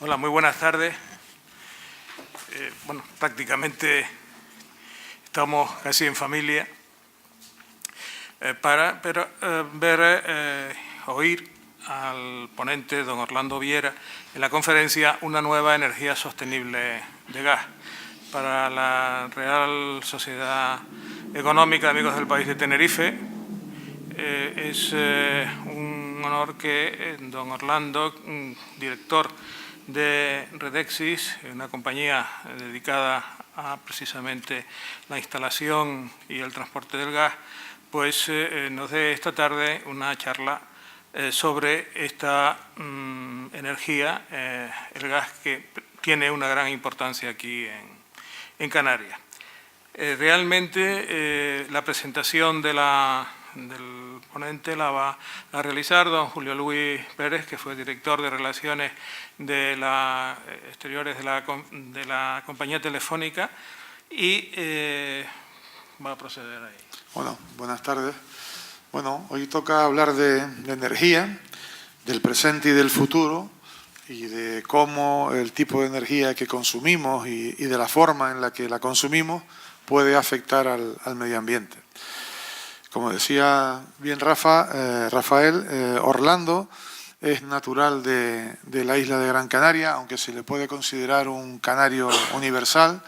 Hola, muy buenas tardes. Bueno, prácticamente estamos casi en familia para oír al ponente, don Orlando Viera, en la conferencia Una nueva energía sostenible de gas para la Real Sociedad Económica de Amigos del País de Tenerife. Es un honor que don Orlando, director de Redexis, una compañía dedicada a precisamente la instalación y el transporte del gas, pues nos dé esta tarde una charla sobre esta energía, el gas, que tiene una gran importancia aquí en Canarias. Realmente la presentación del ponente la va a realizar don Julio Luis Pérez, que fue director de Relaciones Exteriores de la compañía telefónica, y va a proceder ahí. Bueno, buenas tardes. Bueno, hoy toca hablar de energía, del presente y del futuro, y de cómo el tipo de energía que consumimos y de la forma en la que la consumimos puede afectar al medio ambiente. Como decía bien Rafael, Orlando es natural de la isla de Gran Canaria, aunque se le puede considerar un canario universal,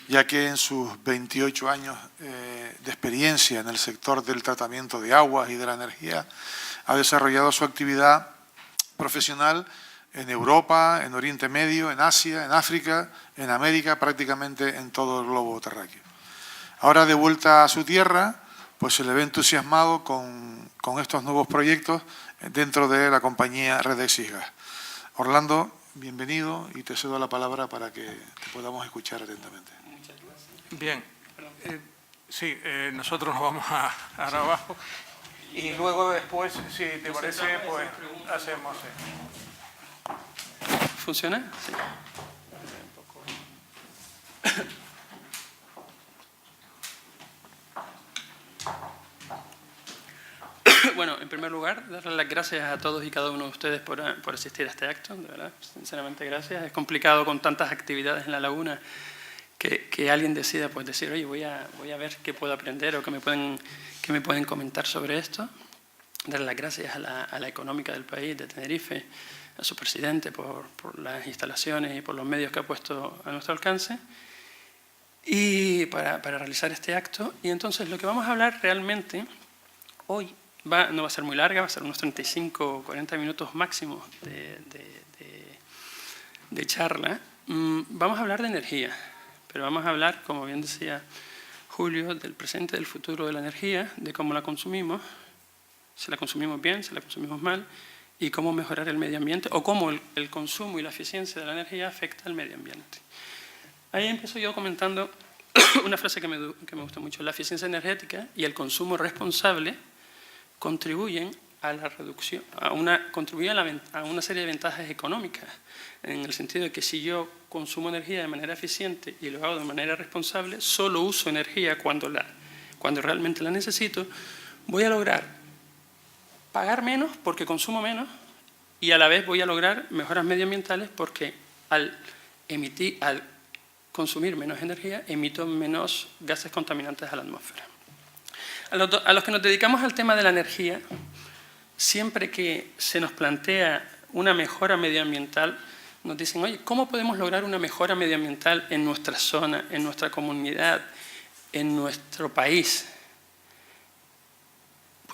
ya que en sus 28 años de experiencia en el sector del tratamiento de aguas y de la energía ha desarrollado su actividad profesional en Europa, en Oriente Medio, en Asia, en África, en América, prácticamente en todo el globo terráqueo. Ahora, de vuelta a su tierra, pues se le ve entusiasmado con estos nuevos proyectos dentro de la compañía Redexis Gas. Orlando, bienvenido, y te cedo la palabra para que te podamos escuchar atentamente. Muchas gracias. Bien, sí, nosotros nos vamos ahora abajo y luego después, si te parece, pues hacemos ¿Funciona? Sí. Bueno, en primer lugar, darle las gracias a todos y cada uno de ustedes por asistir a este acto, de verdad, sinceramente gracias. Es complicado con tantas actividades en la laguna que alguien decida pues decir, oye, voy a ver qué puedo aprender o qué me pueden comentar sobre esto. Darle las gracias a la económica del país, de Tenerife, a su presidente por las instalaciones y por los medios que ha puesto a nuestro alcance, y para realizar este acto. Y entonces lo que vamos a hablar realmente hoy no va a ser muy larga, va a ser unos 35 o 40 minutos máximo de charla. Vamos a hablar de energía, pero vamos a hablar, como bien decía Julio, del presente y del futuro de la energía, de cómo la consumimos, si la consumimos bien, si la consumimos mal, y cómo mejorar el medio ambiente, o cómo el consumo y la eficiencia de la energía afecta al medio ambiente. Ahí empiezo yo comentando una frase que me gusta mucho: la eficiencia energética y el consumo responsable contribuyen a la reducción, a una serie de ventajas económicas, en el sentido de que si yo consumo energía de manera eficiente y lo hago de manera responsable, solo uso energía cuando realmente la necesito, voy a lograr pagar menos porque consumo menos, y a la vez voy a lograr mejoras medioambientales porque al consumir menos energía emito menos gases contaminantes a la atmósfera. A los que nos dedicamos al tema de la energía, siempre que se nos plantea una mejora medioambiental, nos dicen, oye, ¿cómo podemos lograr una mejora medioambiental en nuestra zona, en nuestra comunidad, en nuestro país?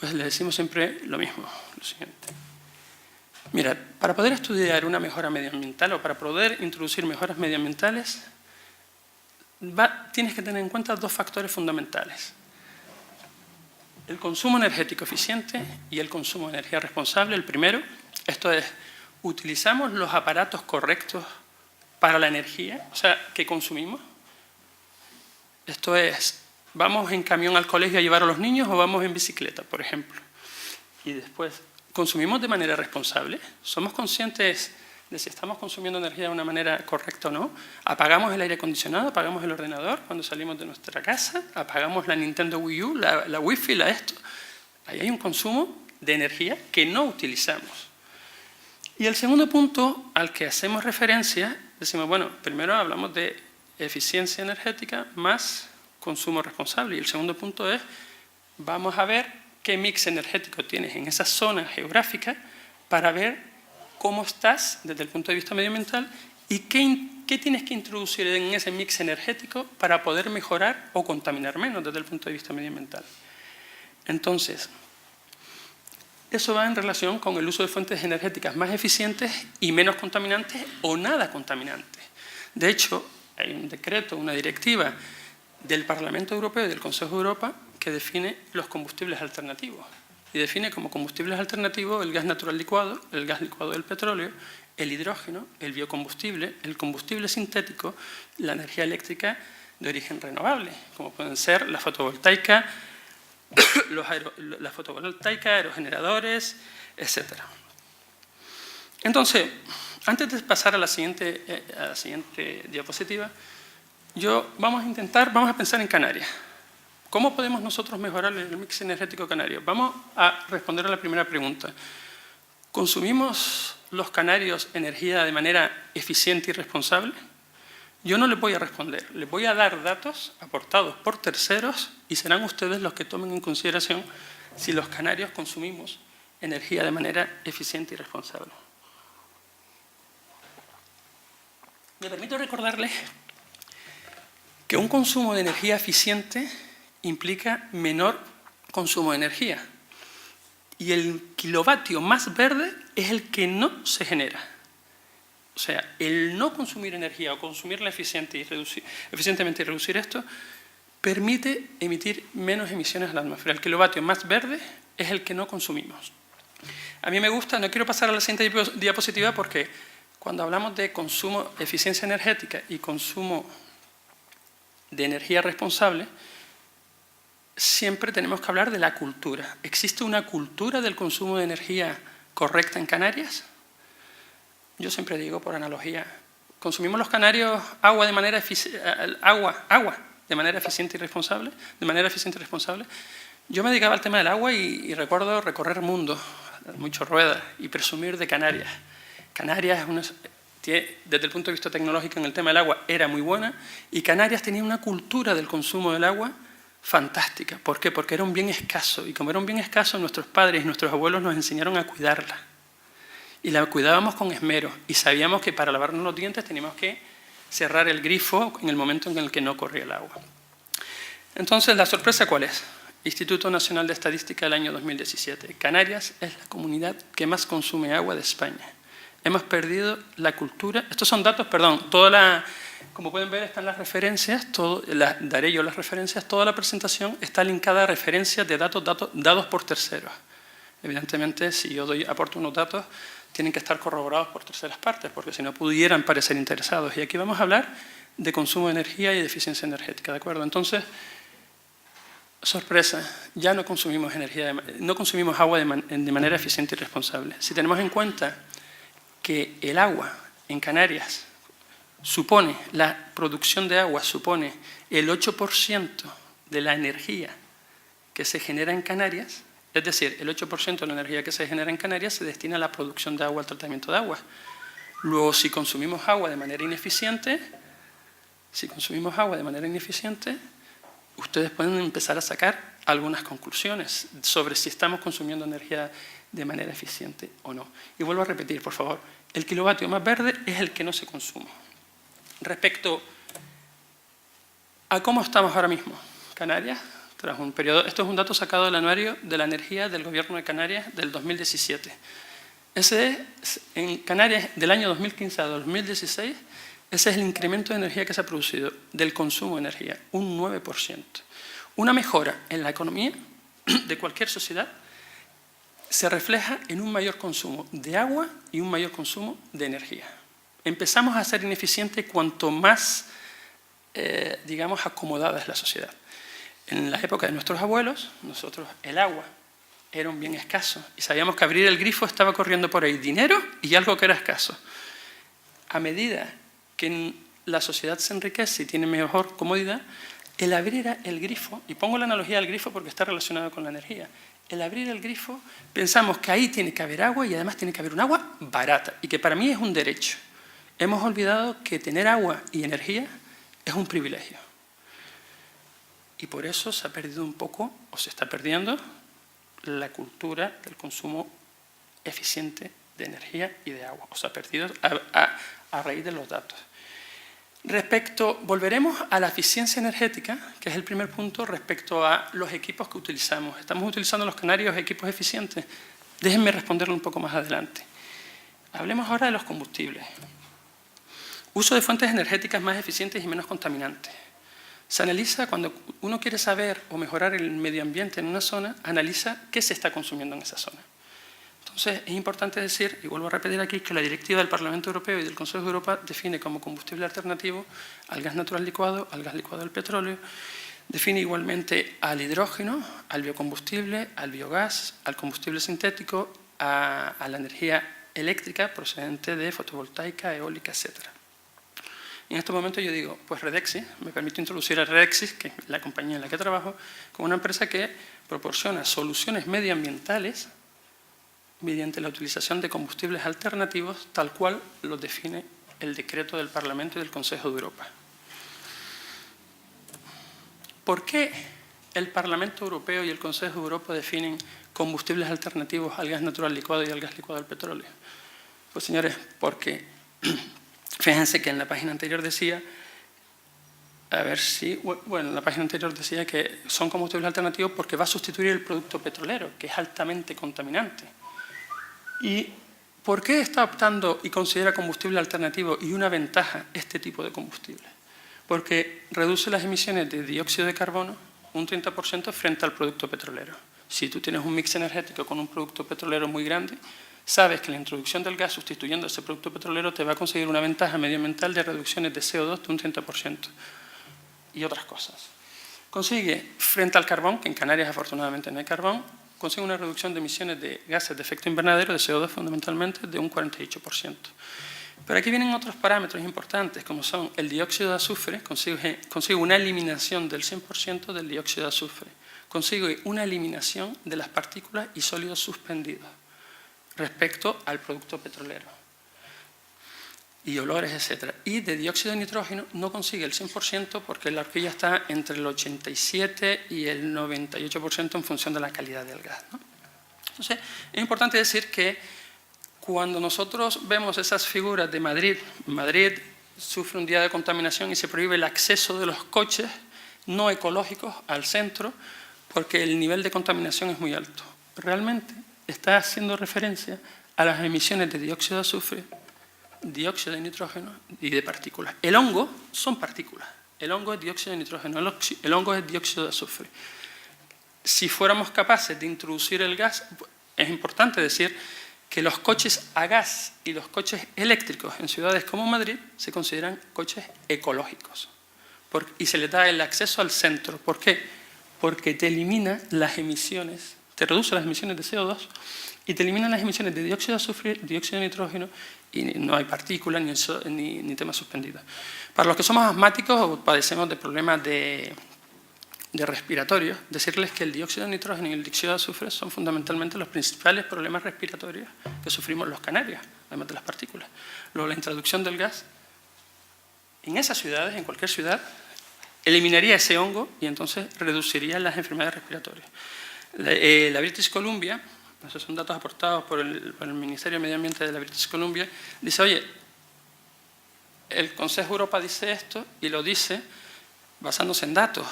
Pues le decimos siempre lo mismo, lo siguiente. Mira, para poder estudiar una mejora medioambiental o para poder introducir mejoras medioambientales, tienes que tener en cuenta dos factores fundamentales: el consumo energético eficiente y el consumo de energía responsable. El primero, esto es, utilizamos los aparatos correctos para la energía, o sea, que consumimos. Esto es, ¿vamos en camión al colegio a llevar a los niños o vamos en bicicleta, por ejemplo? Y después, ¿consumimos de manera responsable? ¿Somos conscientes de si estamos consumiendo energía de una manera correcta o no? ¿Apagamos el aire acondicionado, apagamos el ordenador cuando salimos de nuestra casa? ¿Apagamos la Nintendo Wii U, la Wi-Fi, esto? Ahí hay un consumo de energía que no utilizamos. Y el segundo punto al que hacemos referencia, decimos, bueno, primero hablamos de eficiencia energética más consumo responsable. Y el segundo punto es, vamos a ver qué mix energético tienes en esa zona geográfica para ver cómo estás desde el punto de vista medioambiental y qué tienes que introducir en ese mix energético para poder mejorar o contaminar menos desde el punto de vista medioambiental. Entonces, eso va en relación con el uso de fuentes energéticas más eficientes y menos contaminantes o nada contaminantes. De hecho, hay un decreto, una directiva del Parlamento Europeo y del Consejo de Europa que define los combustibles alternativos. Y define como combustibles alternativos el gas natural licuado, el gas licuado del petróleo, el hidrógeno, el biocombustible, el combustible sintético, la energía eléctrica de origen renovable, como pueden ser la fotovoltaica, aerogeneradores, etc. Entonces, antes de pasar a la siguiente diapositiva, vamos a pensar en Canarias. ¿Cómo podemos nosotros mejorar el mix energético canario? Vamos a responder a la primera pregunta. ¿Consumimos los canarios energía de manera eficiente y responsable? Yo no les voy a responder, les voy a dar datos aportados por terceros y serán ustedes los que tomen en consideración si los canarios consumimos energía de manera eficiente y responsable. Me permito recordarles que un consumo de energía eficiente implica menor consumo de energía y el kilovatio más verde es el que no se genera. O sea, el no consumir energía o consumirla eficientemente y reducir esto permite emitir menos emisiones a la atmósfera. El kilovatio más verde es el que no consumimos. A mí me gusta, no quiero pasar a la siguiente diapositiva porque cuando hablamos de consumo, eficiencia energética y consumo de energía responsable, siempre tenemos que hablar de la cultura. ¿Existe una cultura del consumo de energía correcta en Canarias? Yo siempre digo, por analogía, ¿consumimos los canarios agua de manera eficiente y responsable? Yo me dedicaba al tema del agua y recuerdo recorrer el mundo, mucho ruedas, y presumir de Canarias. Canarias, desde el punto de vista tecnológico en el tema del agua, era muy buena y Canarias tenía una cultura del consumo del agua fantástica. ¿Por qué? Porque era un bien escaso y como era un bien escaso, nuestros padres y nuestros abuelos nos enseñaron a cuidarla. Y la cuidábamos con esmero y sabíamos que para lavarnos los dientes teníamos que cerrar el grifo en el momento en el que no corría el agua. Entonces, ¿la sorpresa cuál es? Instituto Nacional de Estadística del año 2017. Canarias es la comunidad que más consume agua de España. Hemos perdido la cultura. Estos son datos, perdón, como pueden ver están las referencias, daré yo las referencias, toda la presentación está linkada a referencias de datos dados por terceros. Evidentemente, si yo aporto unos datos, tienen que estar corroborados por terceras partes, porque si no pudieran parecer interesados. Y aquí vamos a hablar de consumo de energía y de eficiencia energética, ¿de acuerdo? Entonces, sorpresa, ya no consumimos agua de manera eficiente y responsable. Si tenemos en cuenta que el agua en Canarias la producción de agua supone el 8% de la energía que se genera en Canarias, es decir, el 8% de la energía que se genera en Canarias se destina a la producción de agua, al tratamiento de agua. Luego, si consumimos agua de manera ineficiente, ustedes pueden empezar a sacar algunas conclusiones sobre si estamos consumiendo energía de manera eficiente o no. Y vuelvo a repetir, por favor, el kilovatio más verde es el que no se consume. Respecto a cómo estamos ahora mismo, Canarias, tras un periodo, esto es un dato sacado del anuario de la energía del Gobierno de Canarias del 2017. En Canarias, del año 2015 a 2016, ese es el incremento de energía que se ha producido del consumo de energía, un 9%. Una mejora en la economía de cualquier sociedad se refleja en un mayor consumo de agua y un mayor consumo de energía. Empezamos a ser ineficientes cuanto más, digamos, acomodada es la sociedad. En la época de nuestros abuelos, nosotros el agua era un bien escaso y sabíamos que abrir el grifo estaba corriendo por ahí dinero y algo que era escaso. A medida que la sociedad se enriquece y tiene mejor comodidad, el abrir el grifo, y pongo la analogía del grifo porque está relacionado con la energía, el abrir el grifo, pensamos que ahí tiene que haber agua y además tiene que haber un agua barata y que para mí es un derecho. Hemos olvidado que tener agua y energía es un privilegio. Y por eso se ha perdido un poco, o se está perdiendo, la cultura del consumo eficiente de energía y de agua. O se ha perdido a raíz de los datos. Volveremos a la eficiencia energética, que es el primer punto, respecto a los equipos que utilizamos. ¿Estamos utilizando los canarios equipos eficientes? Déjenme responderlo un poco más adelante. Hablemos ahora de los combustibles. Uso de fuentes energéticas más eficientes y menos contaminantes. Se analiza, cuando uno quiere saber o mejorar el medio ambiente en una zona, analiza qué se está consumiendo en esa zona. Entonces, es importante decir, y vuelvo a repetir aquí, que la directiva del Parlamento Europeo y del Consejo de Europa define como combustible alternativo al gas natural licuado, al gas licuado del petróleo, define igualmente al hidrógeno, al biocombustible, al biogás, al combustible sintético, a la energía eléctrica procedente de fotovoltaica, eólica, etc. En este momento yo digo, pues Redexis, me permito introducir a Redexis, que es la compañía en la que trabajo, como una empresa que proporciona soluciones medioambientales mediante la utilización de combustibles alternativos, tal cual lo define el decreto del Parlamento y del Consejo de Europa. ¿Por qué el Parlamento Europeo y el Consejo de Europa definen combustibles alternativos al gas natural licuado y al gas licuado del petróleo? Pues señores, porque fíjense que en la página anterior decía, en la página anterior decía que son combustibles alternativos porque va a sustituir el producto petrolero, que es altamente contaminante. ¿Y por qué está optando y considera combustible alternativo y una ventaja este tipo de combustible? Porque reduce las emisiones de dióxido de carbono un 30% frente al producto petrolero. Si tú tienes un mix energético con un producto petrolero muy grande, sabes que la introducción del gas sustituyendo ese producto petrolero te va a conseguir una ventaja medioambiental de reducciones de CO2 de un 30% y otras cosas. Consigue, frente al carbón, que en Canarias afortunadamente no hay carbón, consigue una reducción de emisiones de gases de efecto invernadero, de CO2 fundamentalmente, de un 48%. Pero aquí vienen otros parámetros importantes, como son el dióxido de azufre, consigue una eliminación del 100% del dióxido de azufre, consigue una eliminación de las partículas y sólidos suspendidos respecto al producto petrolero, y olores, etc. Y de dióxido de nitrógeno no consigue el 100% porque la horquilla está entre el 87 y el 98% en función de la calidad del gas, ¿no? Entonces, es importante decir que cuando nosotros vemos esas figuras de Madrid sufre un día de contaminación y se prohíbe el acceso de los coches no ecológicos al centro porque el nivel de contaminación es muy alto. Realmente está haciendo referencia a las emisiones de dióxido de azufre, dióxido de nitrógeno y de partículas. El hongo son partículas. El hongo es dióxido de nitrógeno, el hongo es dióxido de azufre. Si fuéramos capaces de introducir el gas, es importante decir que los coches a gas y los coches eléctricos en ciudades como Madrid se consideran coches ecológicos y se les da el acceso al centro. ¿Por qué? Porque te elimina las emisiones, te reduce las emisiones de CO2 y te elimina las emisiones de dióxido de azufre, dióxido de nitrógeno y no hay partículas ni temas suspendidos. Para los que somos asmáticos o padecemos de problemas de respiratorios, decirles que el dióxido de nitrógeno y el dióxido de azufre son fundamentalmente los principales problemas respiratorios que sufrimos los canarios, además de las partículas. Luego, la introducción del gas en esas ciudades, en cualquier ciudad, eliminaría ese hongo y entonces reduciría las enfermedades respiratorias. La British Columbia, esos son datos aportados por el Ministerio de Medio Ambiente de la British Columbia, dice, oye, el Consejo de Europa dice esto y lo dice basándose en datos.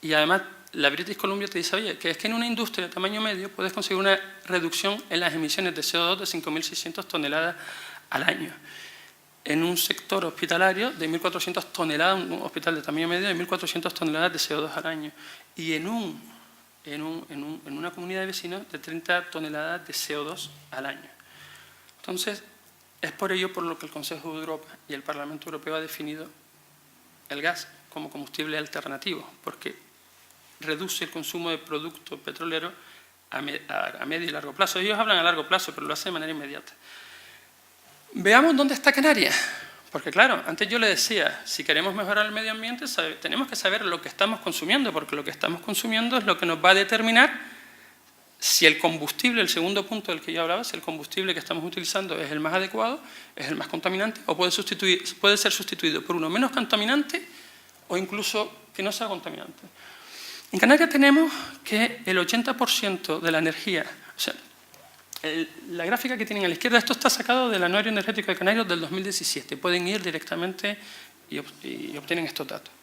Y además, la British Columbia te dice, oye, que es que en una industria de tamaño medio puedes conseguir una reducción en las emisiones de CO2 de 5.600 toneladas al año. En un sector hospitalario de 1.400 toneladas, un hospital de tamaño medio de 1.400 toneladas de CO2 al año. Y en una comunidad de vecinos de 30 toneladas de CO2 al año. Entonces, es por ello por lo que el Consejo de Europa y el Parlamento Europeo ha definido el gas como combustible alternativo, porque reduce el consumo de productos petroleros a medio y largo plazo. Ellos hablan a largo plazo, pero lo hacen de manera inmediata. Veamos dónde está Canarias. Porque claro, antes yo le decía, si queremos mejorar el medio ambiente, tenemos que saber lo que estamos consumiendo, porque lo que estamos consumiendo es lo que nos va a determinar Si el combustible, el segundo punto del que yo hablaba, si el combustible que estamos utilizando es el más adecuado, es el más contaminante, o puede ser sustituido por uno menos contaminante o incluso que no sea contaminante. En Canarias tenemos que el 80% de la energía, o sea, la gráfica que tienen a la izquierda, esto está sacado del Anuario Energético de Canarias del 2017. Pueden ir directamente y obtienen estos datos.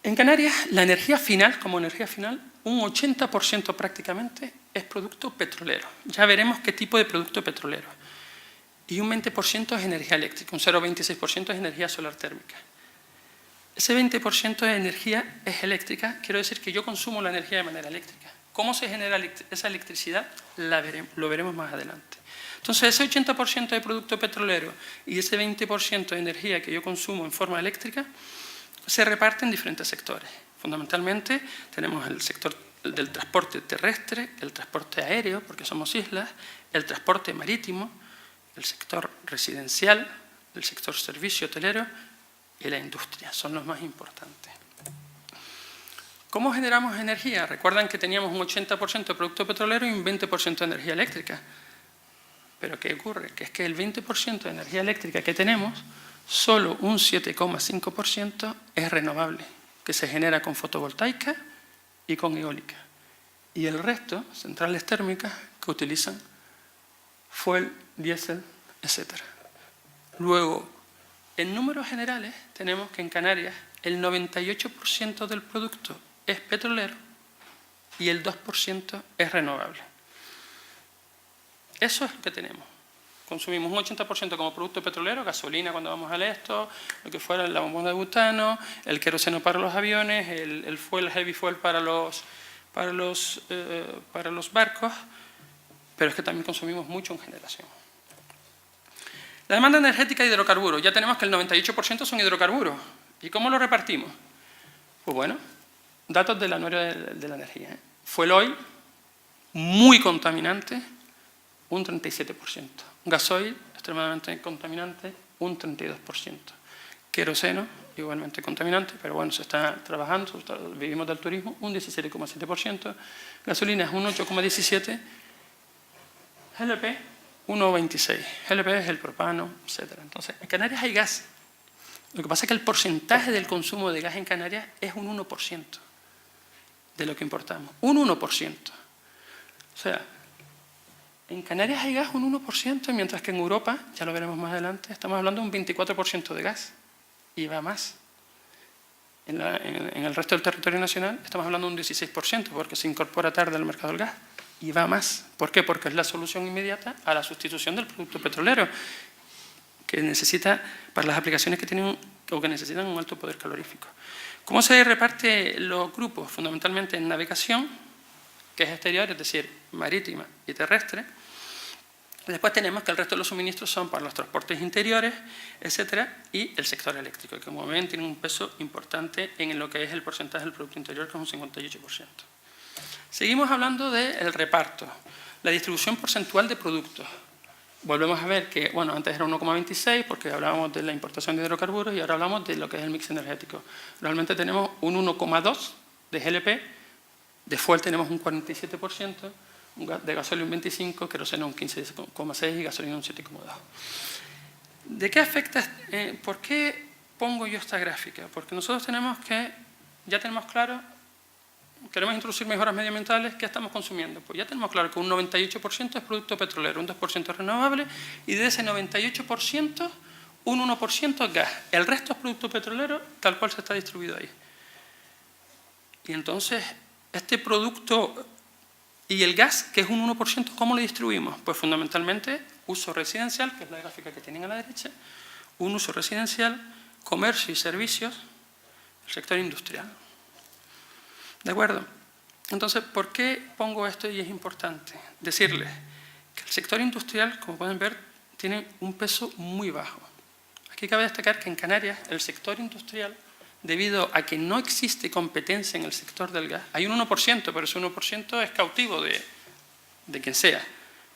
En Canarias, la energía final, como energía final, un 80% prácticamente es producto petrolero. Ya veremos qué tipo de producto petrolero. Y un 20% es energía eléctrica, un 0,26% es energía solar térmica. Ese 20% de energía es eléctrica, quiero decir que yo consumo la energía de manera eléctrica. ¿Cómo se genera esa electricidad? Lo veremos más adelante. Entonces, ese 80% de producto petrolero y ese 20% de energía que yo consumo en forma eléctrica se reparten en diferentes sectores. Fundamentalmente, tenemos el sector del transporte terrestre, el transporte aéreo, porque somos islas, el transporte marítimo, el sector residencial, el sector servicio hotelero y la industria. Son los más importantes. ¿Cómo generamos energía? Recuerdan que teníamos un 80% de producto petrolero y un 20% de energía eléctrica. Pero ¿qué ocurre? Que es que el 20% de energía eléctrica que tenemos, solo un 7,5% es renovable, que se genera con fotovoltaica y con eólica. Y el resto, centrales térmicas, que utilizan fuel, diésel, etc. Luego, en números generales, tenemos que en Canarias el 98% del producto es petrolero y el 2% es renovable. Eso es lo que tenemos. Consumimos un 80% como producto petrolero, gasolina cuando vamos al esto, lo que fuera la bombona de butano, el queroseno para los aviones, el fuel, heavy fuel para los barcos, pero es que también consumimos mucho en generación. La demanda energética de hidrocarburos. Ya tenemos que el 98% son hidrocarburos. ¿Y cómo lo repartimos? Pues bueno, datos del Anuario de la Energía. Fuel oil, muy contaminante, un 37%. Gasoil, extremadamente contaminante, un 32%. Queroseno, igualmente contaminante, pero bueno, se está trabajando, vivimos del turismo, un 17,7%. Gasolina es un 8,17%. GLP, 1,26%. GLP es el propano, etc. Entonces, en Canarias hay gas. Lo que pasa es que el porcentaje del consumo de gas en Canarias es un 1% de lo que importamos. Un 1%. O sea, en Canarias hay gas un 1%, mientras que en Europa, ya lo veremos más adelante, estamos hablando de un 24% de gas. Y va más. En el resto del territorio nacional estamos hablando de un 16%, porque se incorpora tarde al mercado del gas. Y va más. ¿Por qué? Porque es la solución inmediata a la sustitución del producto petrolero, que necesita, para las aplicaciones que tienen o que necesitan un alto poder calorífico. ¿Cómo se reparten los grupos? Fundamentalmente en navegación, que es exterior, es decir, marítima y terrestre. Después tenemos que el resto de los suministros son para los transportes interiores, etcétera, y el sector eléctrico, que como ven tiene un peso importante en lo que es el porcentaje del Producto Interior, que es un 58%. Seguimos hablando del reparto, la distribución porcentual de productos. Volvemos a ver que, bueno, antes era 1,26 porque hablábamos de la importación de hidrocarburos y ahora hablamos de lo que es el mix energético. Realmente tenemos un 1,2 de GLP, de fuel tenemos un 47%, de gasolina un 25%, queroseno un 15,6% y gasolina un 7,2%. ¿De qué afecta? ¿Por qué pongo yo esta gráfica? Porque nosotros ya tenemos claro, queremos introducir mejoras medioambientales, ¿qué estamos consumiendo? Pues ya tenemos claro que un 98% es producto petrolero, un 2% es renovable y de ese 98%, un 1% es gas. El resto es producto petrolero tal cual se está distribuido ahí. Y entonces, este producto y el gas, que es un 1%, ¿cómo lo distribuimos? Pues fundamentalmente uso residencial, que es la gráfica que tienen a la derecha, un uso residencial, comercio y servicios, el sector industrial. ¿De acuerdo? Entonces, ¿por qué pongo esto y es importante? Decirles que el sector industrial, como pueden ver, tiene un peso muy bajo. Aquí cabe destacar que en Canarias el sector industrial, debido a que no existe competencia en el sector del gas, hay un 1%, pero ese 1% es cautivo de quien sea,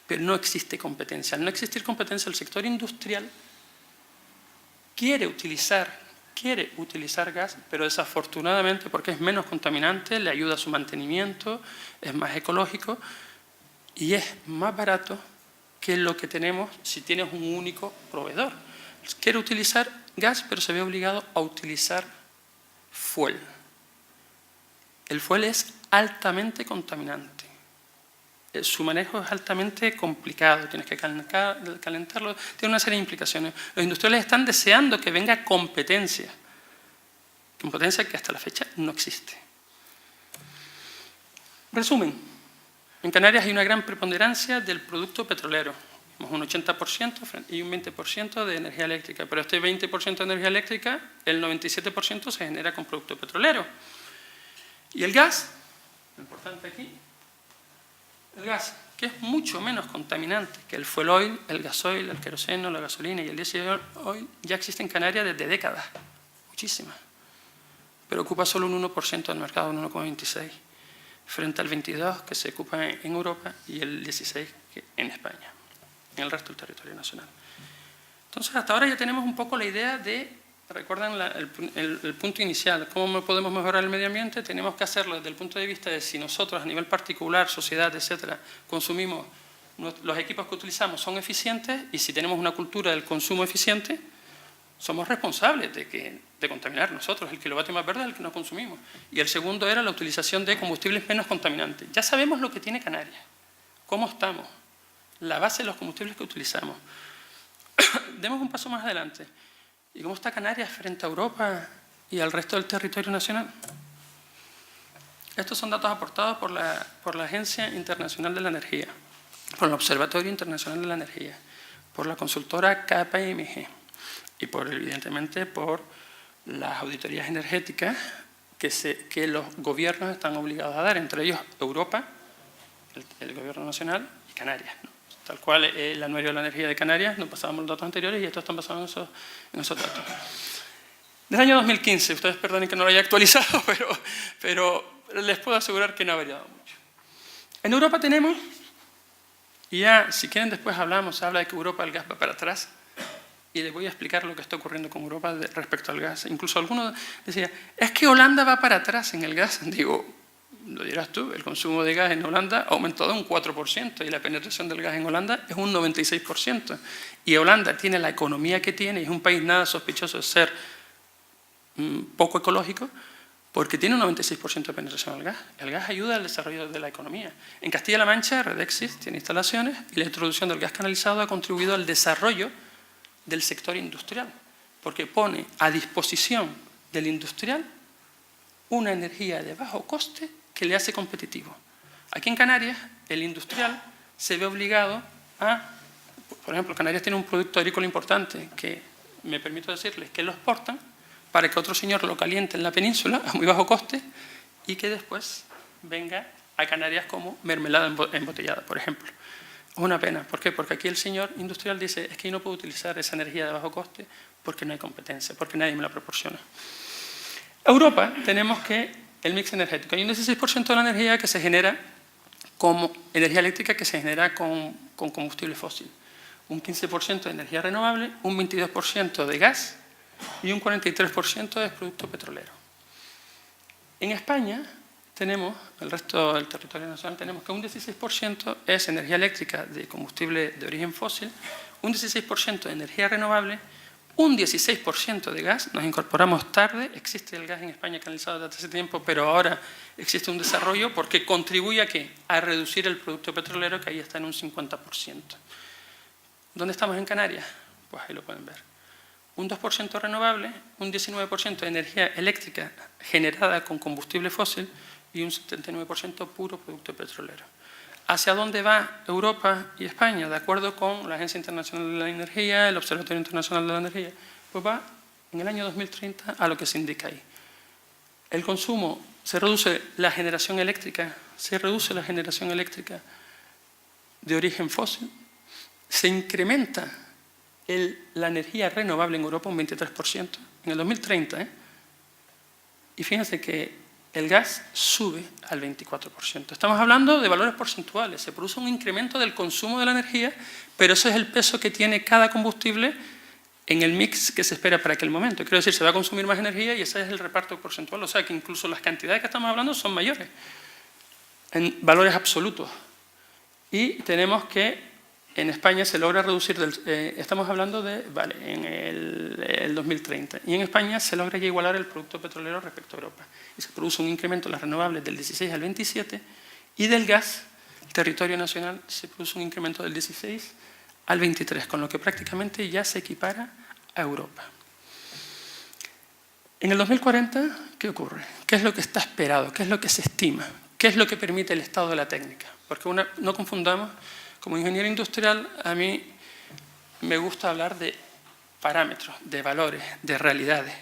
pero no existe competencia. Al no existir competencia, el sector industrial quiere utilizar quiere utilizar gas, pero desafortunadamente, porque es menos contaminante, le ayuda a su mantenimiento, es más ecológico y es más barato que lo que tenemos si tienes un único proveedor. Quiere utilizar gas, pero se ve obligado a utilizar fuel. El fuel es altamente contaminante. Su manejo es altamente complicado, tienes que calentarlo, tiene una serie de implicaciones. Los industriales están deseando que venga competencia que hasta la fecha no existe. Resumen, en Canarias hay una gran preponderancia del producto petrolero, un 80% y un 20% de energía eléctrica, pero este 20% de energía eléctrica, el 97% se genera con producto petrolero. Y el gas, lo importante aquí, el gas, que es mucho menos contaminante que el fuel oil, el gasoil, el queroseno, la gasolina y el diesel oil, ya existe en Canarias desde décadas, muchísimas, pero ocupa solo un 1% del mercado, un 1,26%, frente al 22% que se ocupa en Europa y el 16% en España, en el resto del territorio nacional. Entonces, hasta ahora ya tenemos un poco la idea de, recuerdan el punto inicial, cómo podemos mejorar el medio ambiente. Tenemos que hacerlo desde el punto de vista de si nosotros a nivel particular, sociedad, etcétera, consumimos, los equipos que utilizamos son eficientes y si tenemos una cultura del consumo eficiente, somos responsables de contaminar nosotros. El kilovatio más verde es el que no consumimos. Y el segundo era la utilización de combustibles menos contaminantes. Ya sabemos lo que tiene Canarias, cómo estamos, la base de los combustibles que utilizamos. Demos un paso más adelante. ¿Y cómo está Canarias frente a Europa y al resto del territorio nacional? Estos son datos aportados por la Agencia Internacional de la Energía, por el Observatorio Internacional de la Energía, por la consultora KPMG y evidentemente por las auditorías energéticas que los gobiernos están obligados a dar, entre ellos Europa, el gobierno nacional y Canarias, ¿no? Tal cual el anuario de la energía de Canarias, nos pasábamos los datos anteriores y estos están basados en esos datos. Desde el año 2015, ustedes perdonen que no lo haya actualizado, pero les puedo asegurar que no ha variado mucho. En Europa tenemos, y ya si quieren después se habla de que Europa el gas va para atrás, y les voy a explicar lo que está ocurriendo con Europa respecto al gas. Incluso algunos decían, es que Holanda va para atrás en el gas. Digo, lo dirás tú, el consumo de gas en Holanda ha aumentado un 4% y la penetración del gas en Holanda es un 96%. Y Holanda tiene la economía que tiene y es un país nada sospechoso de ser poco ecológico porque tiene un 96% de penetración al gas. El gas ayuda al desarrollo de la economía. En Castilla-La Mancha, Redexis tiene instalaciones y la introducción del gas canalizado ha contribuido al desarrollo del sector industrial porque pone a disposición del industrial una energía de bajo coste que le hace competitivo. Aquí en Canarias, el industrial se ve obligado a, por ejemplo, Canarias tiene un producto agrícola importante que, me permito decirles, que lo exportan para que otro señor lo caliente en la península a muy bajo coste y que después venga a Canarias como mermelada embotellada, por ejemplo. Es una pena. ¿Por qué? Porque aquí el señor industrial dice, es que yo no puedo utilizar esa energía de bajo coste porque no hay competencia, porque nadie me la proporciona. Europa tenemos que el mix energético. Hay un 16% de la energía que se genera como energía eléctrica que se genera con combustible fósil. Un 15% de energía renovable, un 22% de gas y un 43% de producto petrolero. En España tenemos, el resto del territorio nacional, tenemos que un 16% es energía eléctrica de combustible de origen fósil, un 16% de energía renovable, un 16% de gas. Nos incorporamos tarde, existe el gas en España canalizado desde hace tiempo, pero ahora existe un desarrollo porque contribuye ¿a qué? A reducir el producto petrolero, que ahí está en un 50%. ¿Dónde estamos en Canarias? Pues ahí lo pueden ver. Un 2% renovable, un 19% de energía eléctrica generada con combustible fósil y un 79% puro producto petrolero. ¿Hacia dónde va Europa y España? De acuerdo con la Agencia Internacional de la Energía, el Observatorio Internacional de la Energía, pues va en el año 2030 a lo que se indica ahí. El consumo, se reduce la generación eléctrica, de origen fósil, se incrementa la energía renovable en Europa un 23% en el 2030, y fíjense que el gas sube al 24%. Estamos hablando de valores porcentuales. Se produce un incremento del consumo de la energía, pero ese es el peso que tiene cada combustible en el mix que se espera para aquel momento. Quiero decir, se va a consumir más energía y ese es el reparto porcentual, o sea que incluso las cantidades que estamos hablando son mayores, en valores absolutos. Y tenemos que en España se logra reducir, estamos hablando de, vale, en el 2030, y en España se logra ya igualar el producto petrolero respecto a Europa. Y se produce un incremento de las renovables del 16 al 27, y del gas, el territorio nacional, se produce un incremento del 16 al 23, con lo que prácticamente ya se equipara a Europa. En el 2040, ¿qué ocurre? ¿Qué es lo que está esperado? ¿Qué es lo que se estima? ¿Qué es lo que permite el estado de la técnica? Porque no confundamos, como ingeniero industrial, a mí me gusta hablar de parámetros, de valores, de realidades.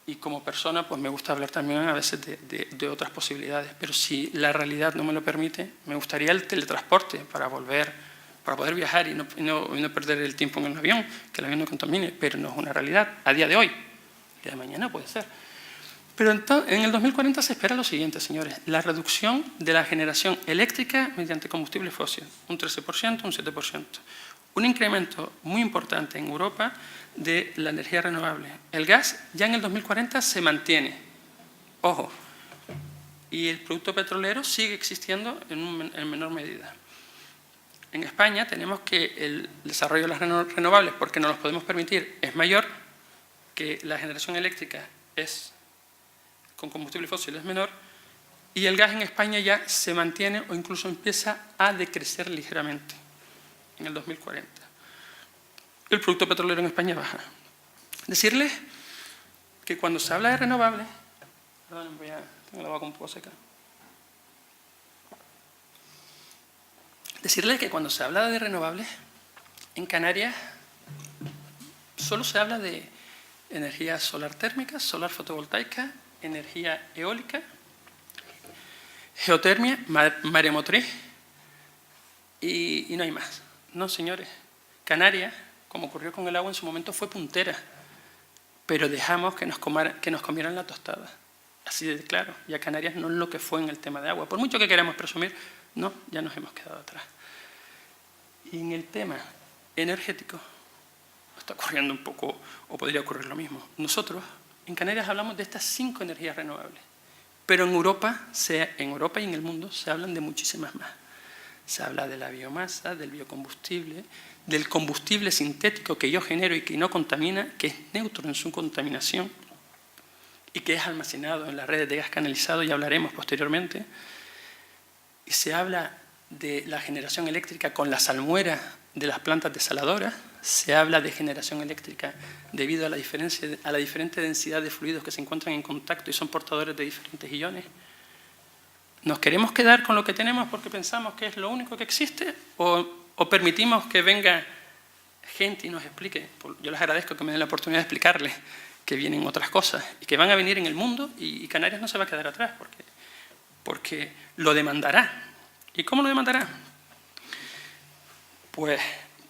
Y como persona, pues me gusta hablar también a veces de otras posibilidades. Pero si la realidad no me lo permite, me gustaría el teletransporte para poder viajar y no perder el tiempo en el avión, que el avión no contamine, pero no es una realidad a día de hoy. El día de mañana puede ser. Pero en el 2040 se espera lo siguiente, señores, la reducción de la generación eléctrica mediante combustible fósil, un 13%, un 7%. Un incremento muy importante en Europa de la energía renovable. El gas ya en el 2040 se mantiene, ojo, y el producto petrolero sigue existiendo en menor medida. En España tenemos que el desarrollo de las renovables, porque no los podemos permitir, es mayor, que la generación eléctrica con combustible fósil es menor, y el gas en España ya se mantiene o incluso empieza a decrecer ligeramente en el 2040. El producto petrolero en España baja. Decirles que cuando se habla de renovables, perdón, tengo la boca un poco seca. Decirles que cuando se habla de renovables, en Canarias solo se habla de energía solar térmica, solar fotovoltaica, energía eólica, geotermia, maremotriz y no hay más. No, señores. Canarias, como ocurrió con el agua en su momento, fue puntera, pero dejamos que nos comieran la tostada. Así de claro. Ya Canarias no es lo que fue en el tema de agua. Por mucho que queramos presumir, no, ya nos hemos quedado atrás. Y en el tema energético está ocurriendo un poco, o podría ocurrir lo mismo. Nosotros, en Canarias, hablamos de estas 5 energías renovables, pero en Europa y en el mundo se hablan de muchísimas más. Se habla de la biomasa, del biocombustible, del combustible sintético que yo genero y que no contamina, que es neutro en su contaminación y que es almacenado en las redes de gas canalizado, y hablaremos posteriormente. Y se habla de la generación eléctrica con la salmuera de las plantas desaladoras, se habla de generación eléctrica debido a la diferente densidad de fluidos que se encuentran en contacto y son portadores de diferentes iones. ¿Nos queremos quedar con lo que tenemos porque pensamos que es lo único que existe o permitimos que venga gente y nos explique? Yo les agradezco que me den la oportunidad de explicarles que vienen otras cosas y que van a venir en el mundo, y Canarias no se va a quedar atrás porque lo demandará. ¿Y cómo lo demandará? Pues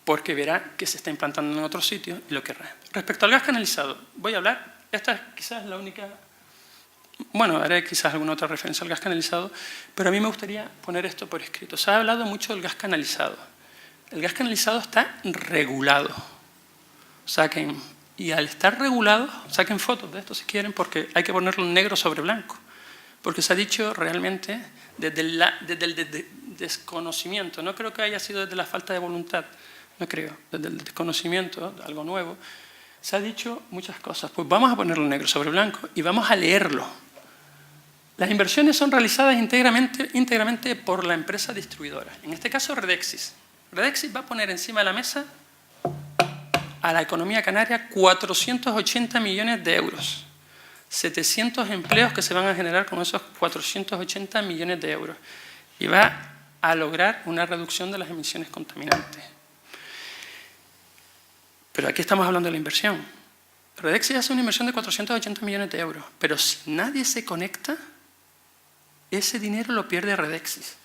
porque verá que se está implantando en otros sitios y lo querrá. Respecto al gas canalizado, voy a hablar, esta es quizás la única, bueno, haré quizás alguna otra referencia al gas canalizado, pero a mí me gustaría poner esto por escrito. Se ha hablado mucho del gas canalizado. El gas canalizado está regulado. Y al estar regulado, saquen fotos de esto si quieren, porque hay que ponerlo negro sobre blanco. Porque se ha dicho realmente desde el desconocimiento, no creo que haya sido desde la falta de voluntad, no creo, desde el desconocimiento, algo nuevo, se ha dicho muchas cosas. Pues vamos a ponerlo negro sobre blanco y vamos a leerlo. Las inversiones son realizadas íntegramente por la empresa distribuidora, en este caso Redexis. Redexis va a poner encima de la mesa a la economía canaria 480 millones de euros. 700 empleos que se van a generar con esos 480 millones de euros. Y va a lograr una reducción de las emisiones contaminantes. Pero aquí estamos hablando de la inversión. Redexis hace una inversión de 480 millones de euros, pero si nadie se conecta, ese dinero lo pierde Redexis.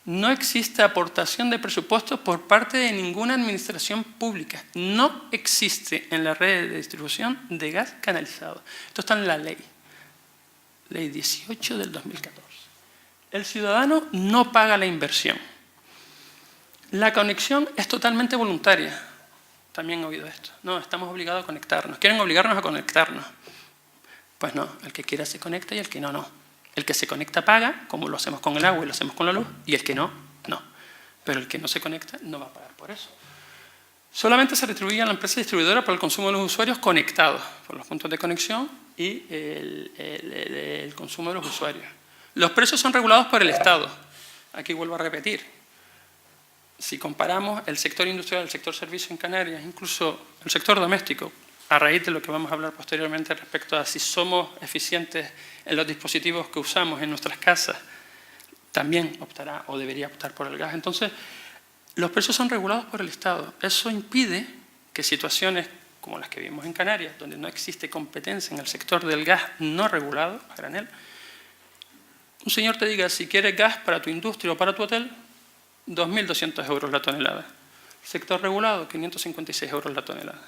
No existe aportación de presupuestos por parte de ninguna administración pública. No existe en la red de distribución de gas canalizado. Esto está en la ley. Ley 18 del 2014. El ciudadano no paga la inversión. La conexión es totalmente voluntaria. también he oído esto. No, estamos obligados a conectarnos. Quieren obligarnos a conectarnos. Pues no, el que quiera se conecta y el que no, no. El que se conecta paga, como lo hacemos con el agua y lo hacemos con la luz, y el que no, no. Pero el que no se conecta no va a pagar por eso. Solamente se retribuye a la empresa distribuidora por el consumo de los usuarios conectados, por los puntos de conexión y el consumo de los usuarios. Los precios son regulados por el Estado. Aquí vuelvo a repetir. Si comparamos el sector industrial, el sector servicio en Canarias, incluso el sector doméstico, a raíz de lo que vamos a hablar posteriormente respecto a si somos eficientes en los dispositivos que usamos en nuestras casas, también optará o debería optar por el gas. Entonces, los precios son regulados por el Estado. Eso impide que situaciones como las que vimos en Canarias, donde no existe competencia en el sector del gas no regulado, a granel, un señor te diga, si quieres gas para tu industria o para tu hotel, 2.200 euros la tonelada. Sector regulado, 556 euros la tonelada.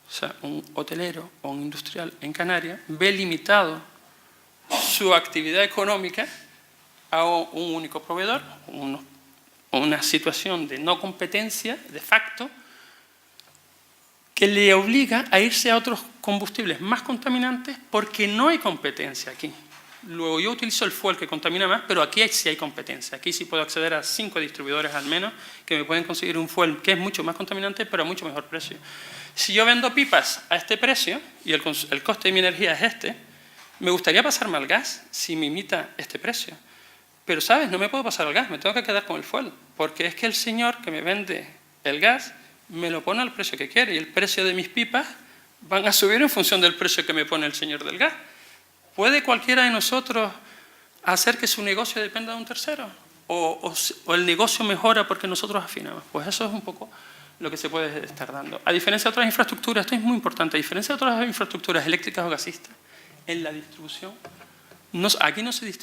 O sea, un hotelero o un industrial en Canarias ve limitado su actividad económica a un único proveedor, una situación de no competencia, de facto, que le obliga a irse a otros combustibles más contaminantes porque no hay competencia aquí. Luego yo utilizo el fuel que contamina más, pero aquí sí hay competencia. Aquí sí puedo acceder a 5 distribuidores al menos que me pueden conseguir un fuel que es mucho más contaminante, pero a mucho mejor precio. Si yo vendo pipas a este precio y el coste de mi energía es este, me gustaría pasarme al gas si me imita este precio. Pero, ¿sabes? No me puedo pasar al gas, me tengo que quedar con el fuel. Porque es que el señor que me vende el gas me lo pone al precio que quiere y el precio de mis pipas van a subir en función del precio que me pone el señor del gas. ¿Puede cualquiera de nosotros hacer que su negocio dependa de un tercero? ¿O el negocio mejora porque nosotros afinamos? Pues eso es un poco lo que se puede estar dando. A diferencia de otras infraestructuras, esto es muy importante, a diferencia de otras infraestructuras eléctricas o gasistas, en la distribución, aquí no se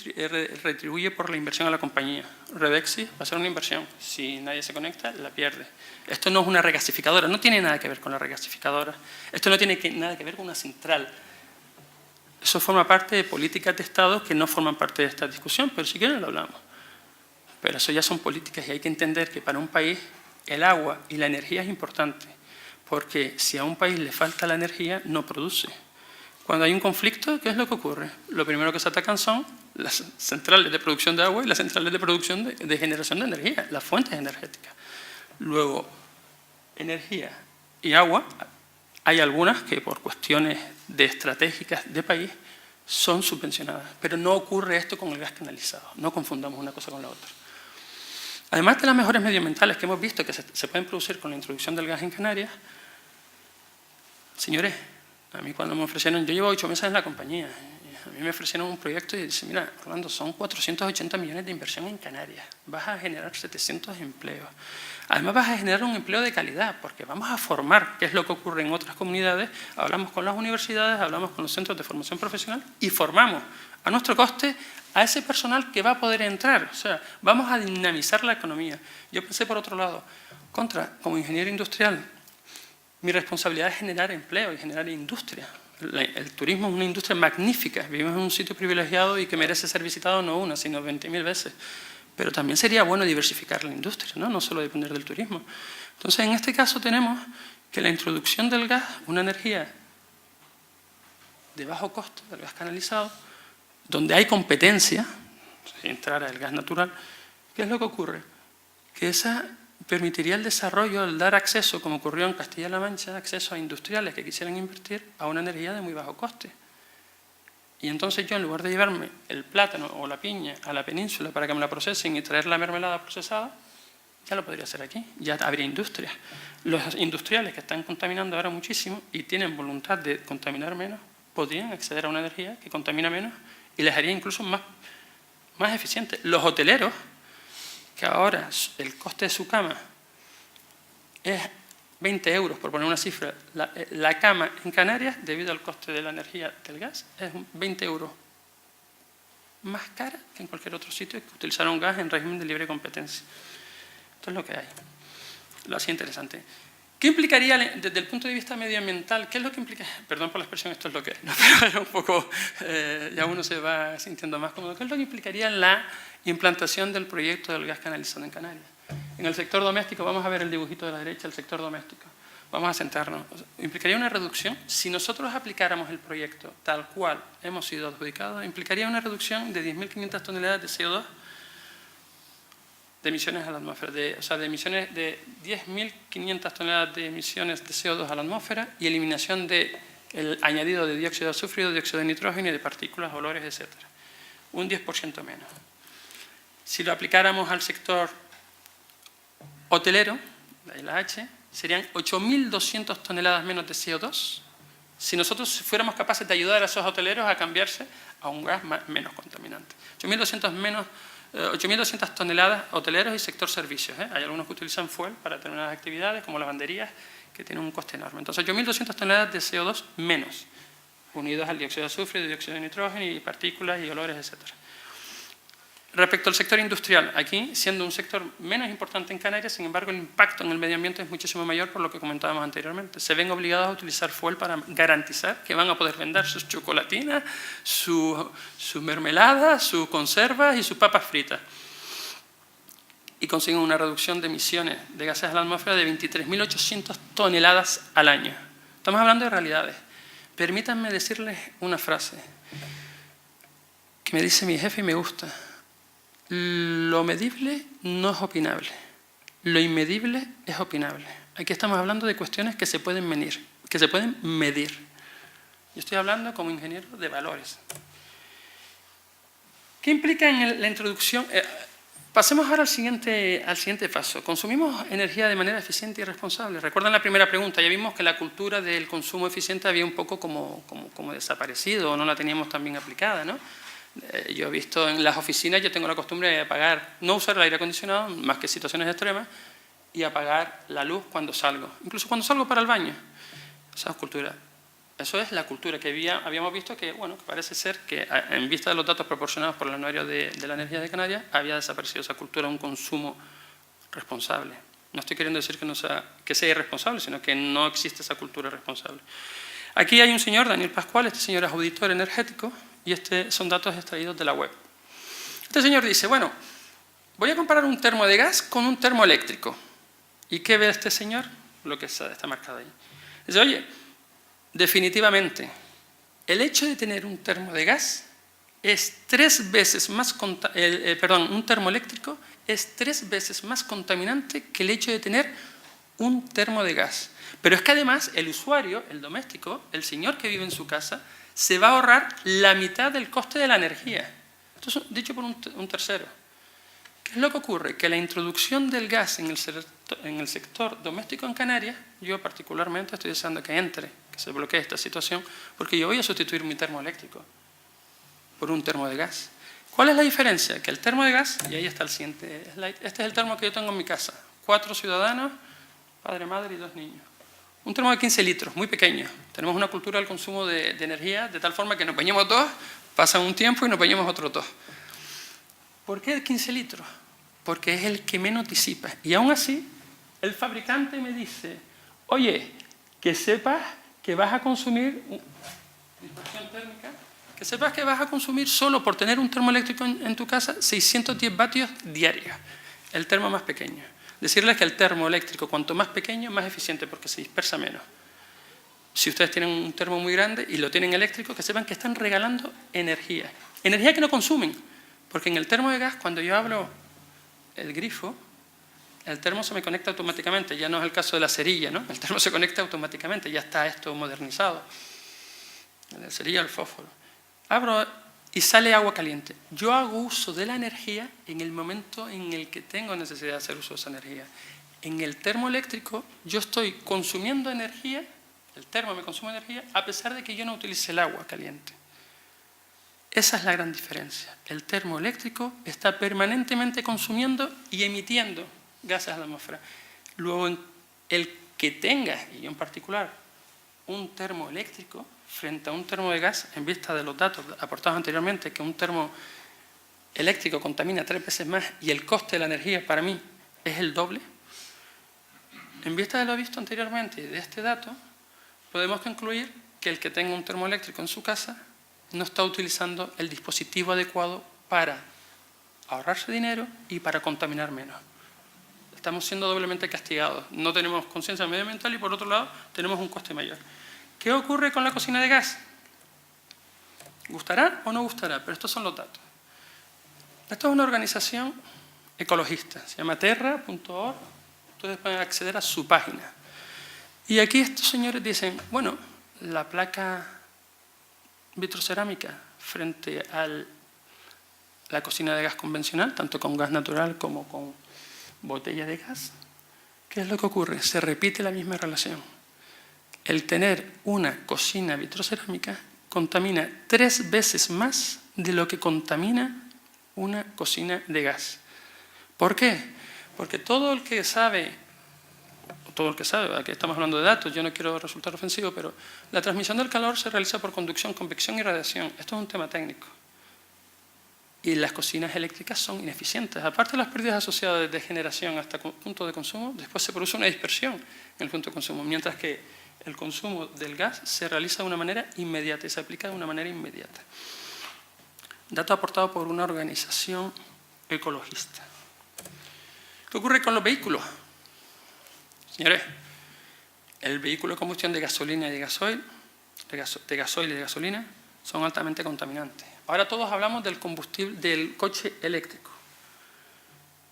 retribuye por la inversión a la compañía. Redexis va a ser una inversión. Si nadie se conecta, la pierde. Esto no es una regasificadora, no tiene nada que ver con la regasificadora. Esto no tiene nada que ver con una central. Eso forma parte de políticas de Estado que no forman parte de esta discusión, pero si quieren lo hablamos. Pero eso ya son políticas y hay que entender que para un país el agua y la energía es importante, porque si a un país le falta la energía, no produce. Cuando hay un conflicto, ¿qué es lo que ocurre? Lo primero que se atacan son las centrales de producción de agua y las centrales de producción de generación de energía, las fuentes energéticas. Luego, energía y agua, hay algunas que por cuestiones estratégicas de país son subvencionadas, pero no ocurre esto con el gas canalizado, no confundamos una cosa con la otra. Además de las mejoras medioambientales que hemos visto que se pueden producir con la introducción del gas en Canarias, señores, a mí cuando me ofrecieron, yo llevo 8 meses en la compañía, a mí me ofrecieron un proyecto y dice, mira, Orlando, son 480 millones de inversión en Canarias, vas a generar 700 empleos. Además vas a generar un empleo de calidad, porque vamos a formar, que es lo que ocurre en otras comunidades, hablamos con las universidades, hablamos con los centros de formación profesional y formamos a nuestro coste a ese personal que va a poder entrar. O sea, vamos a dinamizar la economía. Yo pensé por otro lado, como ingeniero industrial, mi responsabilidad es generar empleo y generar industria. El turismo es una industria magnífica. Vivimos en un sitio privilegiado y que merece ser visitado no una, sino 20.000 veces. Pero también sería bueno diversificar la industria, no solo depender del turismo. Entonces, en este caso tenemos que la introducción del gas, una energía de bajo costo, del gas canalizado, donde hay competencia, si entrara el gas natural, ¿qué es lo que ocurre? Que esa permitiría el desarrollo, el dar acceso, como ocurrió en Castilla-La Mancha, acceso a industriales que quisieran invertir a una energía de muy bajo coste. Y entonces yo, en lugar de llevarme el plátano o la piña a la península para que me la procesen y traer la mermelada procesada, ya lo podría hacer aquí, ya habría industria. Los industriales que están contaminando ahora muchísimo y tienen voluntad de contaminar menos, podrían acceder a una energía que contamina menos y les haría incluso más eficientes. Los hoteleros, que ahora el coste de su cama es 20 euros, por poner una cifra, la cama en Canarias, debido al coste de la energía del gas, es 20 euros más cara que en cualquier otro sitio que utilizaron gas en régimen de libre competencia. Esto es lo que hay. Lo hace interesante. ¿Qué implicaría, desde el punto de vista medioambiental, qué es lo que implica? Perdón por la expresión, esto es lo que es, ¿no? Pero un poco, ya uno se va sintiendo más cómodo. ¿Qué es lo que implicaría la implantación del proyecto del gas canalizado en Canarias? En el sector doméstico, vamos a ver el dibujito de la derecha, el sector doméstico. vamos a centrarnos. Implicaría una reducción, si nosotros aplicáramos el proyecto tal cual hemos sido adjudicados, implicaría una reducción de 10.500 toneladas de CO2 de emisiones a la atmósfera, o sea, de emisiones de 10.500 toneladas de emisiones de CO2 a la atmósfera y eliminación del añadido de dióxido de azufre, dióxido de nitrógeno y de partículas, olores, etc. Un 10% menos. Si lo aplicáramos al sector hotelero, de ahí la H, serían 8.200 toneladas menos de CO2 si nosotros fuéramos capaces de ayudar a esos hoteleros a cambiarse a un gas menos contaminante. 8.200 toneladas hoteleros y sector servicios. Hay algunos que utilizan fuel para determinadas actividades, como lavanderías, que tienen un coste enorme. Entonces, 8.200 toneladas de CO2 menos, unidos al dióxido de azufre, dióxido de nitrógeno y partículas y olores, etc. Respecto al sector industrial, aquí, siendo un sector menos importante en Canarias, sin embargo, el impacto en el medio ambiente es muchísimo mayor por lo que comentábamos anteriormente. Se ven obligados a utilizar fuel para garantizar que van a poder vender sus chocolatinas, sus mermeladas, sus conservas y sus papas fritas. Y consiguen una reducción de emisiones de gases a la atmósfera de 23.800 toneladas al año. Estamos hablando de realidades. Permítanme decirles una frase que me dice mi jefe y me gusta. Lo medible no es opinable, lo inmedible es opinable. Aquí estamos hablando de cuestiones que se pueden medir, Yo estoy hablando como ingeniero de valores. ¿Qué implica en la introducción? Pasemos ahora al siguiente paso. ¿Consumimos energía de manera eficiente y responsable? Recuerdan la primera pregunta, ya vimos que la cultura del consumo eficiente había un poco como desaparecido o no la teníamos tan bien aplicada, ¿no? Yo he visto en las oficinas, yo tengo la costumbre de apagar, no usar el aire acondicionado, más que situaciones extremas, y apagar la luz cuando salgo, incluso cuando salgo para el baño. Esa es cultura. Eso es la cultura que habíamos visto que, bueno, que parece ser que en vista de los datos proporcionados por el Anuario de la Energía de Canarias, había desaparecido esa cultura de un consumo responsable. No estoy queriendo decir que sea irresponsable, sino que no existe esa cultura responsable. Aquí hay un señor, Daniel Pascual, este señor es auditor energético, y son datos extraídos de la web. Este señor dice, bueno, voy a comparar un termo de gas con un termo eléctrico. ¿Y qué ve este señor? Lo que está marcado ahí. Dice, oye, definitivamente, el hecho de tener un termo de gas es 3 veces más, un termo eléctrico es 3 veces más contaminante que el hecho de tener un termo de gas. Pero es que además el usuario, el doméstico, el señor que vive en su casa, se va a ahorrar la mitad del coste de la energía. Esto es dicho por un tercero. ¿Qué es lo que ocurre? Que la introducción del gas en el sector doméstico en Canarias, yo particularmente estoy deseando que entre, que se bloquee esta situación, porque yo voy a sustituir mi termo eléctrico por un termo de gas. ¿Cuál es la diferencia? Que el termo de gas, y ahí está el siguiente slide, este es el termo que yo tengo en mi casa. 4 ciudadanos, padre, madre y 2 niños. Un termo de 15 litros, muy pequeño. Tenemos una cultura del consumo de energía de tal forma que nos bañamos 2, pasa un tiempo y nos bañamos otros 2. ¿Por qué 15 litros? Porque es el que menos disipa. Y aún así, el fabricante me dice, oye, que sepas que vas a consumir, dispersión térmica, que sepas que vas a consumir solo por tener un termoeléctrico en tu casa 610 vatios diarios, el termo más pequeño. Decirles que el termoeléctrico, cuanto más pequeño, más eficiente, porque se dispersa menos. Si ustedes tienen un termo muy grande y lo tienen eléctrico, que sepan que están regalando energía. Energía que no consumen, porque en el termo de gas, cuando yo abro el grifo, el termo se me conecta automáticamente. Ya no es el caso de la cerilla, ¿no? El termo se conecta automáticamente, ya está esto modernizado. La cerilla, el fósforo. Abro y sale agua caliente. Yo hago uso de la energía en el momento en el que tengo necesidad de hacer uso de esa energía. En el termoeléctrico yo estoy consumiendo energía, el termo me consume energía, a pesar de que yo no utilice el agua caliente. Esa es la gran diferencia. El termoeléctrico está permanentemente consumiendo y emitiendo gases a la atmósfera. Luego, el que tenga, y yo en particular, un termoeléctrico, frente a un termo de gas, en vista de los datos aportados anteriormente, que un termo eléctrico contamina 3 veces más y el coste de la energía para mí es el doble, en vista de lo visto anteriormente y de este dato, podemos concluir que el que tenga un termoeléctrico en su casa no está utilizando el dispositivo adecuado para ahorrarse dinero y para contaminar menos. estamos siendo doblemente castigados. No tenemos conciencia medioambiental y, por otro lado, tenemos un coste mayor. ¿Qué ocurre con la cocina de gas? ¿Gustará o no gustará? Pero estos son los datos. Esto es una organización ecologista, se llama terra.org. Ustedes pueden acceder a su página. Y aquí estos señores dicen, bueno, la placa vitrocerámica frente a la cocina de gas convencional, tanto con gas natural como con botella de gas, ¿qué es lo que ocurre? Se repite la misma relación. El tener una cocina vitrocerámica contamina 3 veces más de lo que contamina una cocina de gas. ¿Por qué? Porque todo el que sabe, aquí estamos hablando de datos, yo no quiero resultar ofensivo, pero la transmisión del calor se realiza por conducción, convección y radiación. Esto es un tema técnico. Y las cocinas eléctricas son ineficientes. Aparte de las pérdidas asociadas desde generación hasta punto de consumo, después se produce una dispersión en el punto de consumo, mientras que el consumo del gas se realiza de una manera inmediata y se aplica de una manera inmediata. Dato aportado por una organización ecologista. ¿Qué ocurre con los vehículos? Señores, el vehículo de combustión de gasolina y de gasoil, de gasoil y de gasolina, son altamente contaminantes. Ahora todos hablamos del combustible, del coche eléctrico.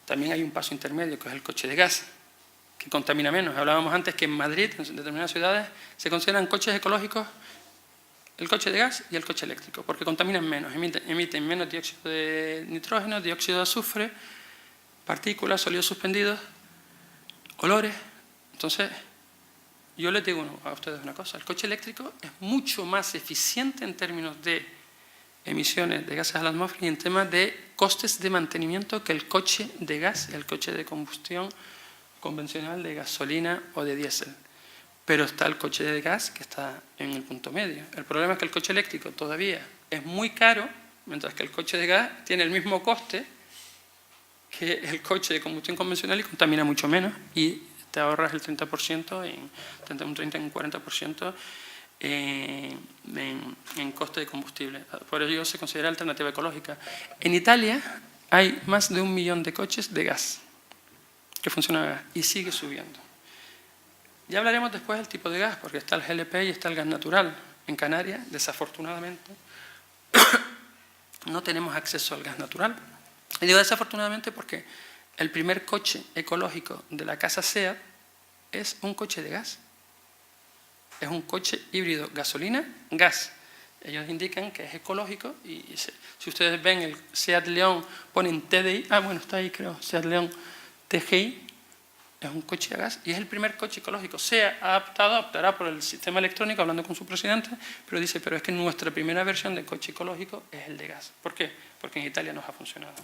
También hay un paso intermedio, que es el coche de gas, que contamina menos. Hablábamos antes que en Madrid, en determinadas ciudades, se consideran coches ecológicos el coche de gas y el coche eléctrico, porque contaminan menos, emiten menos dióxido de nitrógeno, dióxido de azufre, partículas, sólidos suspendidos, olores. Entonces, yo les digo a ustedes una cosa, el coche eléctrico es mucho más eficiente en términos de emisiones de gases a la atmósfera y en temas de costes de mantenimiento que el coche de gas y el coche de combustión convencional de gasolina o de diésel. Pero está el coche de gas que está en el punto medio. El problema es que el coche eléctrico todavía es muy caro, mientras que el coche de gas tiene el mismo coste que el coche de combustión convencional y contamina mucho menos y te ahorras el 30%, un 30, un 40% en coste de combustible. Por ello se considera alternativa ecológica. En Italia hay más de 1 millón de coches de gas que funcionan a gas y sigue subiendo. Ya hablaremos después del tipo de gas, porque está el GLP y está el gas natural. En Canarias, desafortunadamente, no tenemos acceso al gas natural. Y digo desafortunadamente porque el primer coche ecológico de la casa SEAT es un coche de gas. Es un coche híbrido gasolina-gas. Ellos indican que es ecológico y si ustedes ven el SEAT León, ponen TDI, bueno, está ahí creo, SEAT León TGI, es un coche a gas y es el primer coche ecológico. SEAT ha optará por el sistema electrónico, hablando con su presidente, pero dice, pero es que nuestra primera versión de coche ecológico es el de gas. ¿Por qué? Porque en Italia nos ha funcionado.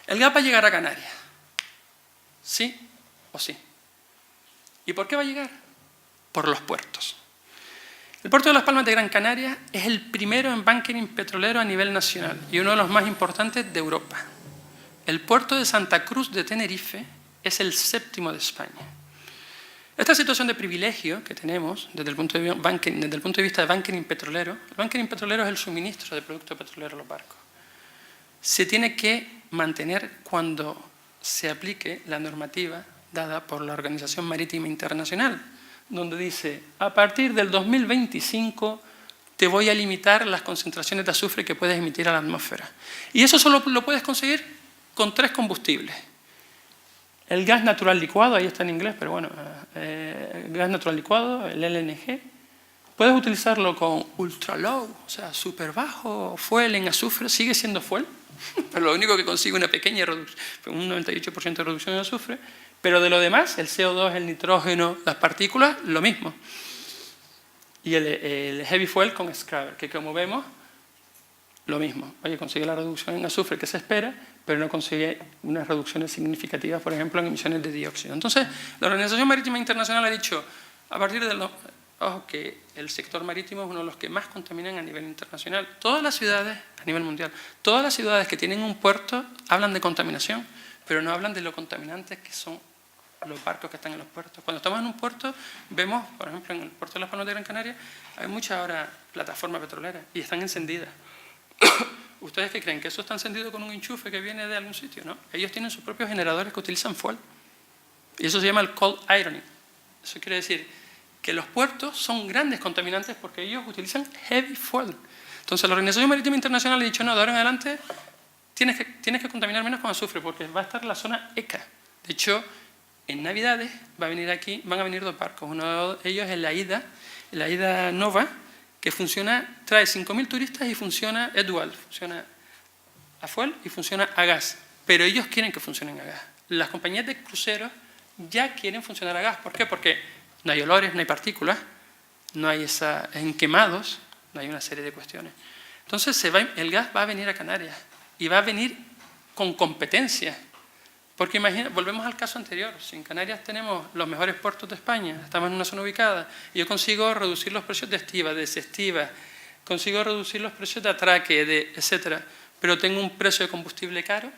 ¿El gas va a llegar a Canarias? ¿Sí o sí? ¿Y por qué va a llegar? Por los puertos. El puerto de Las Palmas de Gran Canaria es el primero en bunkering petrolero a nivel nacional y uno de los más importantes de Europa. El puerto de Santa Cruz de Tenerife es el 7º de España. Esta situación de privilegio que tenemos desde el punto de vista de bunkering petrolero, el bunkering petrolero es el suministro de productos petroleros a los barcos. Se tiene que mantener cuando se aplique la normativa dada por la Organización Marítima Internacional, donde dice, a partir del 2025 te voy a limitar las concentraciones de azufre que puedes emitir a la atmósfera. Y eso solo lo puedes conseguir con 3 combustibles. El gas natural licuado, ahí está en inglés, pero bueno, gas natural licuado, el LNG. Puedes utilizarlo con ultra low, o sea, súper bajo, fuel en azufre, sigue siendo fuel, pero lo único que consigue una pequeña reducción, un 98% de reducción de azufre, pero de lo demás, el CO2, el nitrógeno, las partículas, lo mismo. Y el heavy fuel con scrubber, que como vemos, lo mismo. Oye, consigue la reducción en azufre que se espera, pero no consigue unas reducciones significativas, por ejemplo, en emisiones de dióxido. Entonces, la Organización Marítima Internacional ha dicho, a partir de ojo, que el sector marítimo es uno de los que más contaminan a nivel internacional. Todas las ciudades, a nivel mundial, todas las ciudades que tienen un puerto hablan de contaminación, pero no hablan de lo contaminantes que son los barcos que están en los puertos. Cuando estamos en un puerto, vemos, por ejemplo, en el puerto de Las Palmas de Gran Canaria, hay muchas ahora plataformas petroleras y están encendidas. ¿Ustedes qué creen? ¿Que eso está encendido con un enchufe que viene de algún sitio? ¿No? Ellos tienen sus propios generadores que utilizan fuel. Y eso se llama el cold ironing. Eso quiere decir que los puertos son grandes contaminantes porque ellos utilizan heavy fuel. Entonces la Organización Marítima Internacional ha dicho, no, de ahora en adelante tienes que contaminar menos con azufre porque va a estar la zona ECA. De hecho, en Navidades van a venir 2 barcos. Uno de ellos es la AIDA Nova, que funciona, trae 5.000 turistas y funciona, es dual, funciona a fuel y funciona a gas. Pero ellos quieren que funcionen a gas. Las compañías de cruceros ya quieren funcionar a gas. ¿Por qué? Porque no hay olores, no hay partículas, no hay quemados, no hay una serie de cuestiones. Entonces el gas va a venir a Canarias y va a venir con competencia. Porque volvemos al caso anterior, si en Canarias tenemos los mejores puertos de España, estamos en una zona ubicada, y yo consigo reducir los precios de estiva, de desestiva, consigo reducir los precios de atraque, etcétera, pero tengo un precio de combustible caro,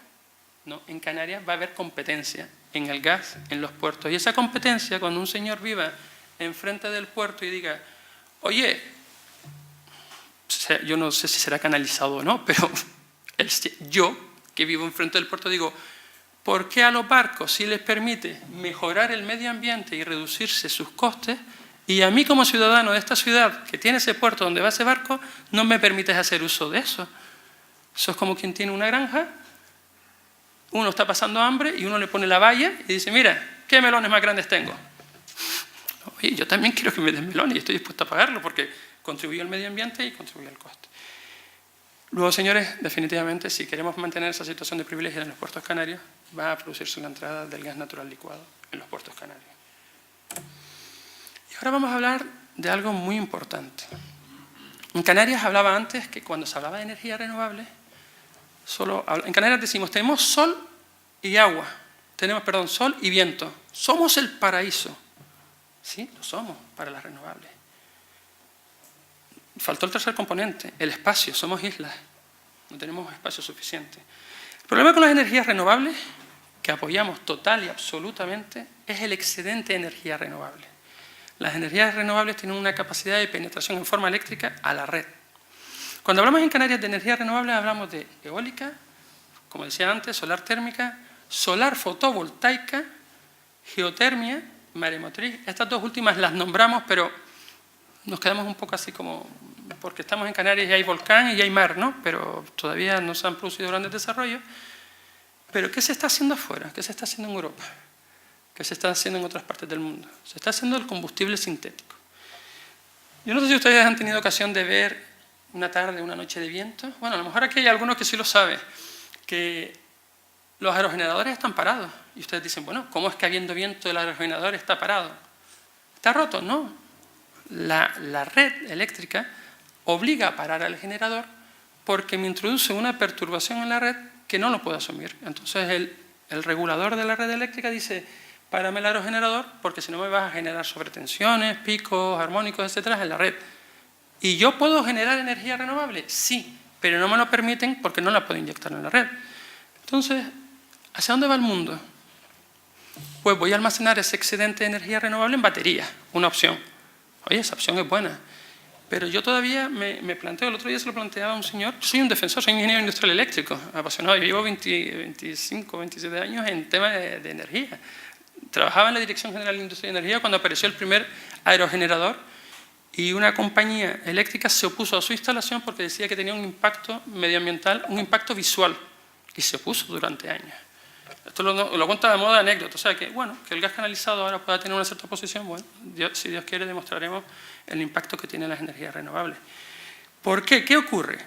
no, en Canarias va a haber competencia en el gas, en los puertos. Y esa competencia, cuando un señor viva enfrente del puerto y diga, oye, yo no sé si será canalizado o no, pero yo, que vivo enfrente del puerto, digo, ¿por qué a los barcos sí les permite mejorar el medio ambiente y reducirse sus costes? Y a mí como ciudadano de esta ciudad, que tiene ese puerto donde va ese barco, no me permites hacer uso de eso. Eso es como quien tiene una granja, uno está pasando hambre y uno le pone la valla y dice, mira, ¿qué melones más grandes tengo? Oye, yo también quiero que me den melones y estoy dispuesto a pagarlo porque contribuye al medio ambiente y contribuye al coste. Luego, señores, definitivamente, si queremos mantener esa situación de privilegio en los puertos canarios, va a producirse la entrada del gas natural licuado en los puertos canarios. Y ahora vamos a hablar de algo muy importante. En Canarias hablaba antes que cuando se hablaba de energía renovable, en Canarias decimos, tenemos sol y agua, sol y viento. Somos el paraíso. Sí, lo somos para las renovables. Faltó el tercer componente, el espacio. Somos islas, no tenemos espacio suficiente. El problema con las energías renovables, que apoyamos total y absolutamente, es el excedente de energía renovable. Las energías renovables tienen una capacidad de penetración en forma eléctrica a la red. Cuando hablamos en Canarias de energías renovables, hablamos de eólica, como decía antes, solar térmica, solar fotovoltaica, geotermia, maremotriz. Estas 2 últimas las nombramos, pero nos quedamos un poco así como, porque estamos en Canarias y hay volcán y hay mar, ¿no? Pero todavía no se han producido grandes desarrollos. Pero ¿qué se está haciendo afuera? ¿Qué se está haciendo en Europa? ¿Qué se está haciendo en otras partes del mundo? Se está haciendo el combustible sintético. Yo no sé si ustedes han tenido ocasión de ver una tarde, una noche de viento. Bueno, a lo mejor aquí hay algunos que sí lo saben, que los aerogeneradores están parados. Y ustedes dicen, bueno, ¿cómo es que habiendo viento el aerogenerador está parado? ¿Está roto? No. La red eléctrica obliga a parar al generador porque me introduce una perturbación en la red que no lo puedo asumir. Entonces el regulador de la red eléctrica dice, párame el aerogenerador porque si no me vas a generar sobretensiones, picos, armónicos, etcétera, en la red. ¿Y yo puedo generar energía renovable? Sí, pero no me lo permiten porque no la puedo inyectar en la red. Entonces, ¿hacia dónde va el mundo? Pues voy a almacenar ese excedente de energía renovable en baterías, una opción. Oye, esa opción es buena. Pero yo todavía me planteo, el otro día se lo planteaba a un señor, yo soy un defensor, soy ingeniero industrial eléctrico, apasionado, yo llevo 25, 27 años en temas de energía. Trabajaba en la Dirección General de Industria y Energía cuando apareció el primer aerogenerador y una compañía eléctrica se opuso a su instalación porque decía que tenía un impacto medioambiental, un impacto visual, y se opuso durante años. Esto lo cuenta de modo de anécdota, o sea que, bueno, que el gas canalizado ahora pueda tener una cierta posición, bueno, si Dios quiere demostraremos el impacto que tienen las energías renovables. ¿Por qué? ¿Qué ocurre?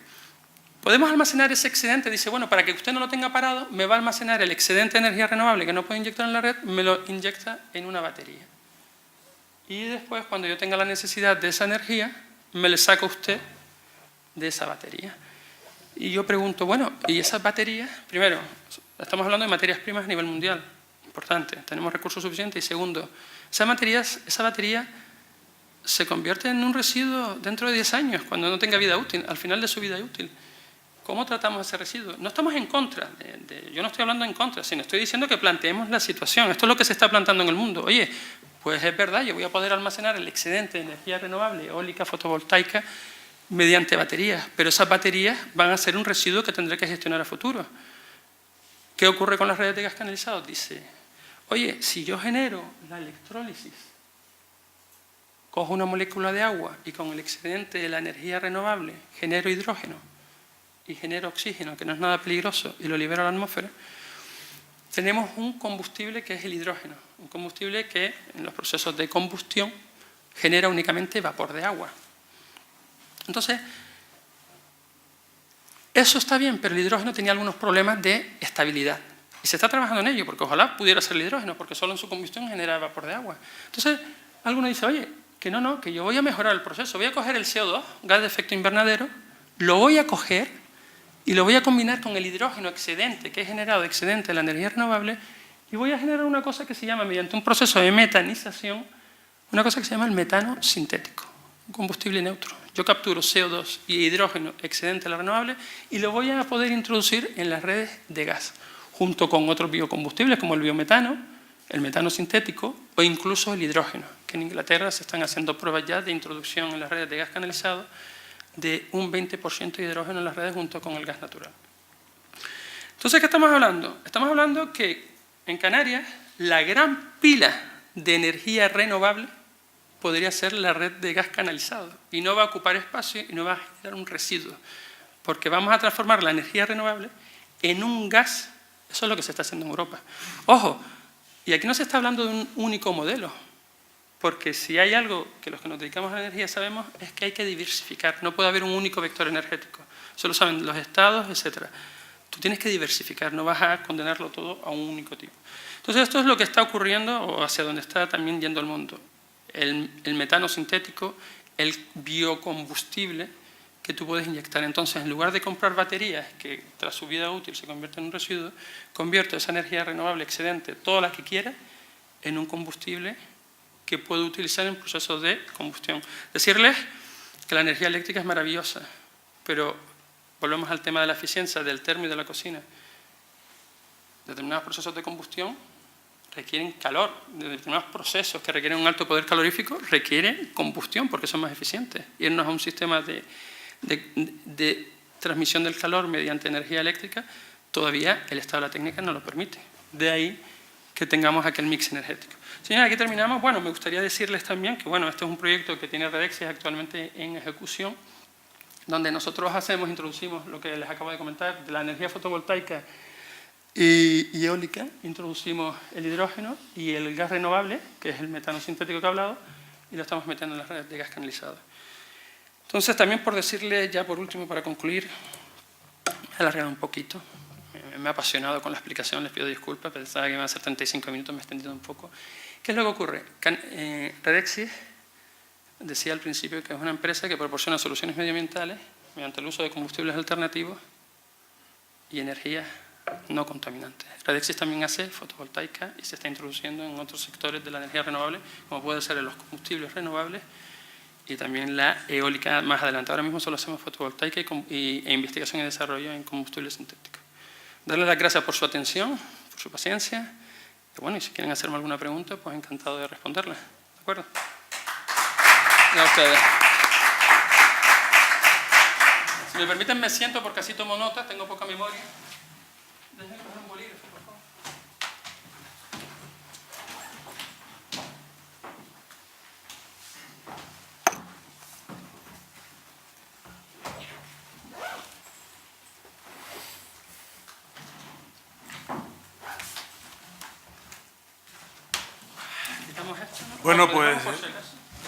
Podemos almacenar ese excedente, dice, bueno, para que usted no lo tenga parado, me va a almacenar el excedente de energía renovable que no puedo inyectar en la red, me lo inyecta en una batería. Y después, cuando yo tenga la necesidad de esa energía, me le saca usted de esa batería. Y yo pregunto, bueno, ¿y esas baterías? Primero, estamos hablando de materias primas a nivel mundial, importante, tenemos recursos suficientes. Y segundo, esa batería se convierte en un residuo dentro de 10 años, cuando no tenga vida útil, al final de su vida útil. ¿Cómo tratamos ese residuo? No estamos en contra, yo no estoy hablando en contra, sino estoy diciendo que planteemos la situación. Esto es lo que se está planteando en el mundo. Oye, pues es verdad, yo voy a poder almacenar el excedente de energía renovable, eólica, fotovoltaica, mediante baterías, pero esas baterías van a ser un residuo que tendré que gestionar a futuro. ¿Qué ocurre con las redes de gas canalizado? Dice, oye, si yo genero la electrólisis, cojo una molécula de agua y con el excedente de la energía renovable genero hidrógeno y genero oxígeno, que no es nada peligroso, y lo libero a la atmósfera, tenemos un combustible que es el hidrógeno, un combustible que en los procesos de combustión genera únicamente vapor de agua. Entonces, eso está bien, pero el hidrógeno tenía algunos problemas de estabilidad. Y se está trabajando en ello, porque ojalá pudiera ser el hidrógeno, porque solo en su combustión genera vapor de agua. Entonces, alguno dice, oye, que no, que yo voy a mejorar el proceso, voy a coger el CO2, gas de efecto invernadero, lo voy a coger y lo voy a combinar con el hidrógeno excedente que he generado, excedente de la energía renovable, y voy a generar una cosa que se llama, mediante un proceso de metanización, una cosa que se llama el metano sintético, un combustible neutro. Yo capturo CO2 y hidrógeno excedente de la renovable y lo voy a poder introducir en las redes de gas, junto con otros biocombustibles como el biometano, el metano sintético o incluso el hidrógeno, que en Inglaterra se están haciendo pruebas ya de introducción en las redes de gas canalizado de un 20% de hidrógeno en las redes junto con el gas natural. Entonces, ¿qué estamos hablando? Estamos hablando que en Canarias la gran pila de energía renovable podría ser la red de gas canalizado y no va a ocupar espacio y no va a generar un residuo, porque vamos a transformar la energía renovable en un gas. Eso es lo que se está haciendo en Europa. Ojo, y aquí no se está hablando de un único modelo, porque si hay algo que los que nos dedicamos a la energía sabemos es que hay que diversificar. No puede haber un único vector energético. Eso lo saben los estados, etc. Tú tienes que diversificar, no vas a condenarlo todo a un único tipo. Entonces, esto es lo que está ocurriendo o hacia donde está también yendo el mundo. El metano sintético, el biocombustible que tú puedes inyectar. Entonces, en lugar de comprar baterías que tras su vida útil se convierten en un residuo, convierto esa energía renovable excedente, toda la que quiera, en un combustible que puedo utilizar en procesos de combustión. Decirles que la energía eléctrica es maravillosa, pero volvemos al tema de la eficiencia del termo y de la cocina. Determinados procesos de combustión requieren calor, determinados procesos que requieren un alto poder calorífico requieren combustión porque son más eficientes. Irnos a un sistema de transmisión del calor mediante energía eléctrica, todavía el estado de la técnica no lo permite. De ahí que tengamos aquel mix energético. Señores, aquí terminamos. Bueno, me gustaría decirles también que bueno, este es un proyecto que tiene Redexis actualmente en ejecución, donde nosotros introducimos lo que les acabo de comentar, de la energía fotovoltaica y eólica, introducimos el hidrógeno y el gas renovable, que es el metano sintético que he hablado, y lo estamos metiendo en las redes de gas canalizado. Entonces, también por decirles, ya por último, para concluir, me he alargado un poquito, me ha apasionado con la explicación, les pido disculpas, pensaba que iban a ser 35 minutos, me he extendido un poco. ¿Qué es lo que ocurre? Redexis decía al principio que es una empresa que proporciona soluciones medioambientales mediante el uso de combustibles alternativos y energías no contaminantes. Redexis también hace fotovoltaica y se está introduciendo en otros sectores de la energía renovable, como puede ser en los combustibles renovables y también la eólica más adelante. Ahora mismo solo hacemos fotovoltaica e investigación y desarrollo en combustibles sintéticos. Darles las gracias por su atención, por su paciencia. Y bueno, y si quieren hacerme alguna pregunta, pues encantado de responderla. ¿De acuerdo? Y a ustedes. Si me permiten, me siento porque así tomo nota, tengo poca memoria. Déjenme coger un bolígrafo, por favor. Bueno, pues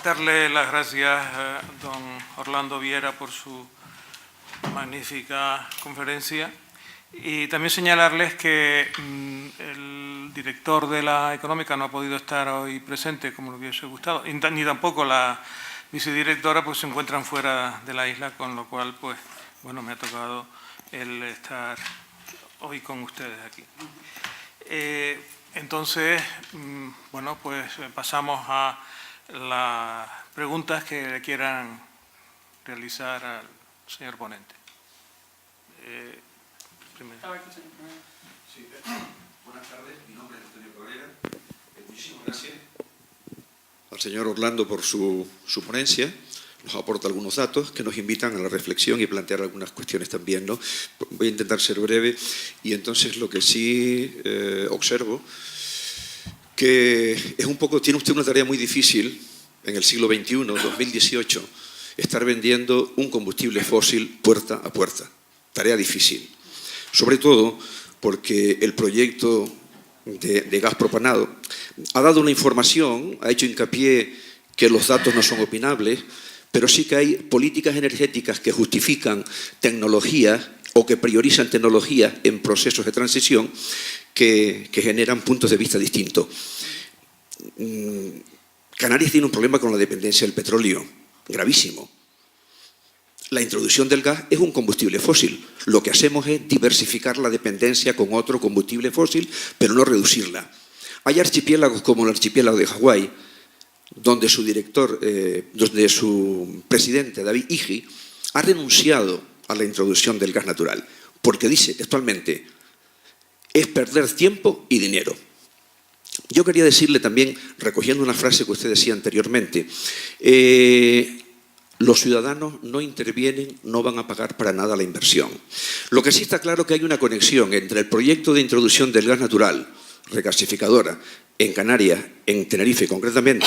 darle las gracias a don Orlando Viera por su magnífica conferencia y también señalarles que el director de la Económica no ha podido estar hoy presente como le hubiese gustado, ni tampoco la vicedirectora, pues se encuentran fuera de la isla, con lo cual, pues, bueno, me ha tocado el estar hoy con ustedes aquí. Entonces, bueno, pues pasamos a las preguntas que le quieran realizar al señor ponente. Sí, buenas tardes, mi nombre es Antonio Cabrera. Muchísimas gracias al señor Orlando por su ponencia. nos aporta algunos datos que nos invitan a la reflexión y plantear algunas cuestiones también, ¿no? Voy a intentar ser breve y entonces lo que sí observo que es un poco, tiene usted una tarea muy difícil en el siglo XXI, 2018, estar vendiendo un combustible fósil puerta a puerta. Tarea difícil. Sobre todo porque el proyecto de gas propanado ha dado una información, ha hecho hincapié que los datos no son opinables, pero sí que hay políticas energéticas que justifican tecnologías o que priorizan tecnologías en procesos de transición que generan puntos de vista distintos. Canarias tiene un problema con la dependencia del petróleo, gravísimo. La introducción del gas es un combustible fósil. Lo que hacemos es diversificar la dependencia con otro combustible fósil, pero no reducirla. Hay archipiélagos como el archipiélago de Hawái, donde su director, donde su presidente, David Ige, ha renunciado a la introducción del gas natural, porque dice textualmente, es perder tiempo y dinero. Yo quería decirle también, recogiendo una frase que usted decía anteriormente, los ciudadanos no intervienen, no van a pagar para nada la inversión. Lo que sí está claro es que hay una conexión entre el proyecto de introducción del gas natural, regasificadora, en Canarias, en Tenerife concretamente,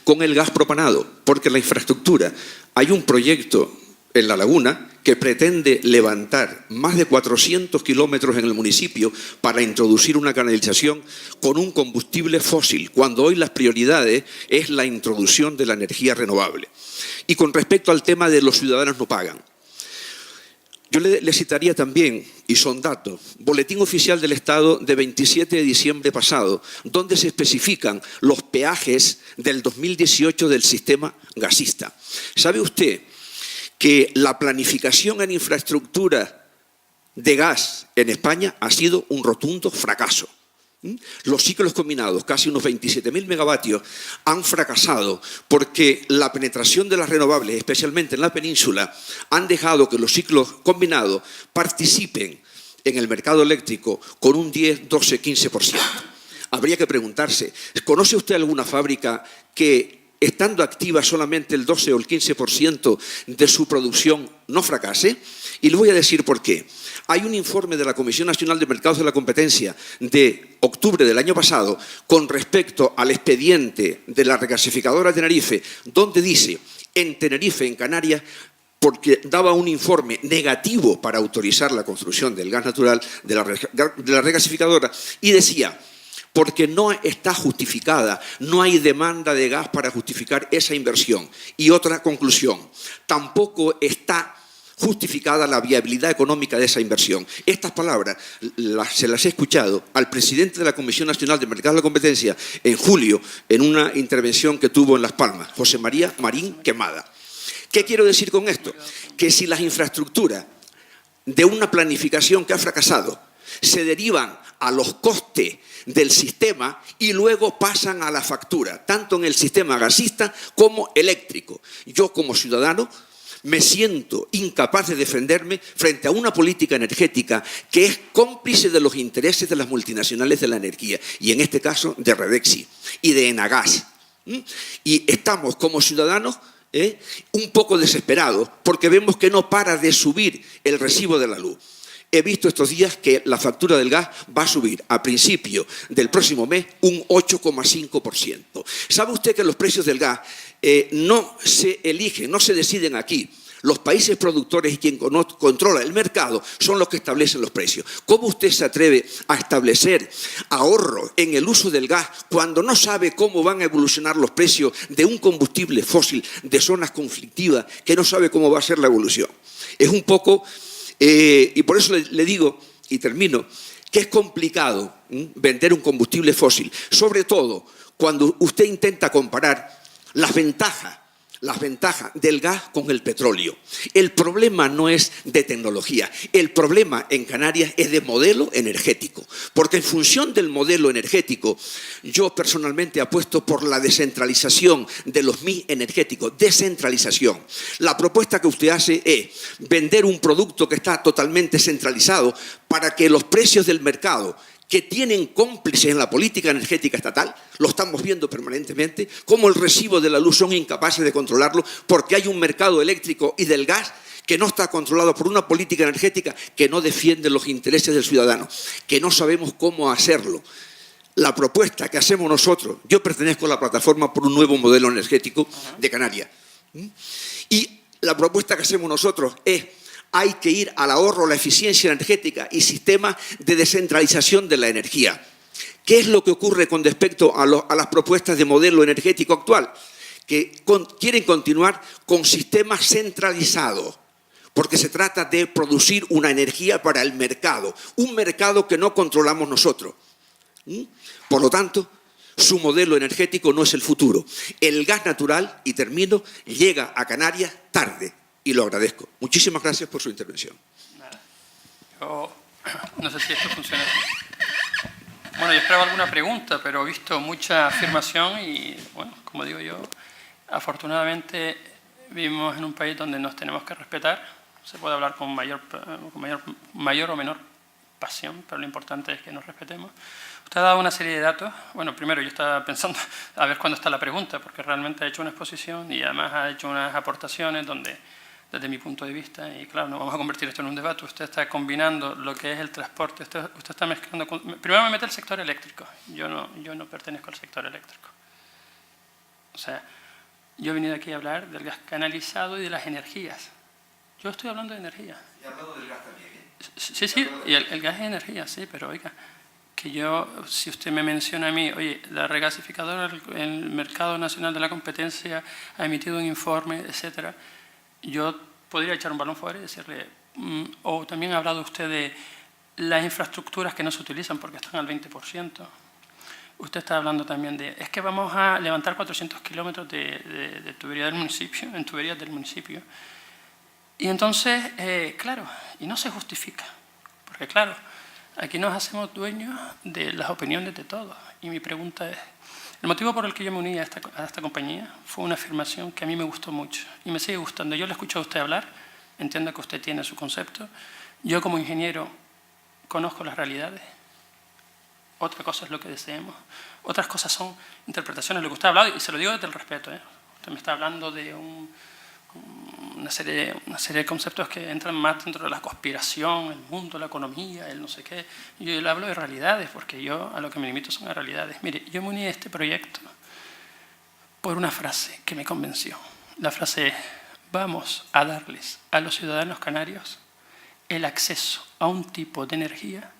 con el gas propanado, porque la infraestructura, hay un proyecto en La Laguna que pretende levantar más de 400 kilómetros en el municipio para introducir una canalización con un combustible fósil, cuando hoy las prioridades es la introducción de la energía renovable. Y con respecto al tema de los ciudadanos no pagan, yo le citaría también, y son datos, Boletín Oficial del Estado de 27 de diciembre pasado, donde se especifican los peajes del 2018 del sistema gasista. ¿Sabe usted que la planificación en infraestructura de gas en España ha sido un rotundo fracaso? Los ciclos combinados, casi unos 27.000 megavatios, han fracasado porque la penetración de las renovables, especialmente en la península, han dejado que los ciclos combinados participen en el mercado eléctrico con un 10, 12, 15%. Habría que preguntarse, ¿conoce usted alguna fábrica que, estando activa solamente el 12 o el 15% de su producción, no fracase? Y le voy a decir por qué. Hay un informe de la Comisión Nacional de Mercados de la Competencia de octubre del año pasado con respecto al expediente de la regasificadora Tenerife, donde dice, en Tenerife, en Canarias, porque daba un informe negativo para autorizar la construcción del gas natural de la regasificadora, y decía, porque no está justificada, no hay demanda de gas para justificar esa inversión. Y otra conclusión, tampoco está justificada la viabilidad económica de esa inversión. Estas palabras se las he escuchado al presidente de la Comisión Nacional de Mercados de la Competencia en julio, en una intervención que tuvo en Las Palmas, José María Marín Quemada. ¿Qué quiero decir con esto? Que si las infraestructuras de una planificación que ha fracasado se derivan a los costes del sistema y luego pasan a la factura, tanto en el sistema gasista como eléctrico. Yo, como ciudadano, me siento incapaz de defenderme frente a una política energética que es cómplice de los intereses de las multinacionales de la energía, y en este caso de Redexi y de Enagas. Y estamos como ciudadanos un poco desesperados porque vemos que no para de subir el recibo de la luz. He visto estos días que la factura del gas va a subir a principio del próximo mes un 8,5%. ¿Sabe usted que los precios del gas no se eligen, no se deciden aquí? Los países productores y quien controla el mercado son los que establecen los precios. ¿Cómo usted se atreve a establecer ahorro en el uso del gas cuando no sabe cómo van a evolucionar los precios de un combustible fósil de zonas conflictivas, que no sabe cómo va a ser la evolución? Es un poco... y por eso le digo, y termino, que es complicado vender un combustible fósil, sobre todo cuando usted intenta comparar las ventajas del gas con el petróleo. El problema no es de tecnología, el problema en Canarias es de modelo energético, porque en función del modelo energético, yo personalmente apuesto por la descentralización de los mix energéticos, descentralización. La propuesta que usted hace es vender un producto que está totalmente centralizado para que los precios del mercado, que tienen cómplices en la política energética estatal, lo estamos viendo permanentemente, cómo el recibo de la luz son incapaces de controlarlo porque hay un mercado eléctrico y del gas que no está controlado por una política energética que no defiende los intereses del ciudadano, que no sabemos cómo hacerlo. La propuesta que hacemos nosotros, yo pertenezco a la plataforma por un nuevo modelo energético de Canarias, y la propuesta que hacemos nosotros es: hay que ir al ahorro, la eficiencia energética y sistemas de descentralización de la energía. ¿Qué es lo que ocurre con respecto a las propuestas de modelo energético actual? Que quieren continuar con sistemas centralizados, porque se trata de producir una energía para el mercado, un mercado que no controlamos nosotros. Por lo tanto, su modelo energético no es el futuro. El gas natural, y termino, llega a Canarias tarde. Y lo agradezco. Muchísimas gracias por su intervención. Nada. Yo no sé si esto funciona. Bueno, yo esperaba alguna pregunta, pero he visto mucha afirmación y, bueno, como digo yo, afortunadamente vivimos en un país donde nos tenemos que respetar. Se puede hablar con mayor o menor pasión, pero lo importante es que nos respetemos. Usted ha dado una serie de datos. Bueno, primero yo estaba pensando a ver cuándo está la pregunta, porque realmente ha hecho una exposición y además ha hecho unas aportaciones donde, desde mi punto de vista, y claro, no vamos a convertir esto en un debate, usted está combinando lo que es el transporte, usted está mezclando. Primero me mete el sector eléctrico, yo no pertenezco al sector eléctrico. O sea, yo he venido aquí a hablar del gas canalizado y de las energías. Yo estoy hablando de energía. Y hablando del gas también, ¿eh? Sí, y el gas es energía, sí, pero oiga, que yo, si usted me menciona a mí, oye, la regasificadora, el Mercado Nacional de la Competencia ha emitido un informe, etcétera, yo podría echar un balón fuera y decirle, o también ha hablado usted de las infraestructuras que no se utilizan porque están al 20%. Usted está hablando también de, es que vamos a levantar 400 kilómetros de tubería del municipio, en tuberías del municipio. Y entonces, claro, y no se justifica, porque claro, aquí nos hacemos dueños de las opiniones de todos. Y mi pregunta es, el motivo por el que yo me uní a esta compañía fue una afirmación que a mí me gustó mucho y me sigue gustando. Yo le escucho a usted hablar, entiendo que usted tiene su concepto. Yo como ingeniero conozco las realidades. Otra cosa es lo que deseemos. Otras cosas son interpretaciones de lo que usted ha hablado, y se lo digo desde el respeto, ¿eh? Usted me está hablando de una serie de conceptos que entran más dentro de la conspiración, el mundo, la economía, el no sé qué. Yo le hablo de realidades, porque yo a lo que me limito son a realidades. Mire, yo me uní a este proyecto por una frase que me convenció. La frase es: vamos a darles a los ciudadanos canarios el acceso a un tipo de energía,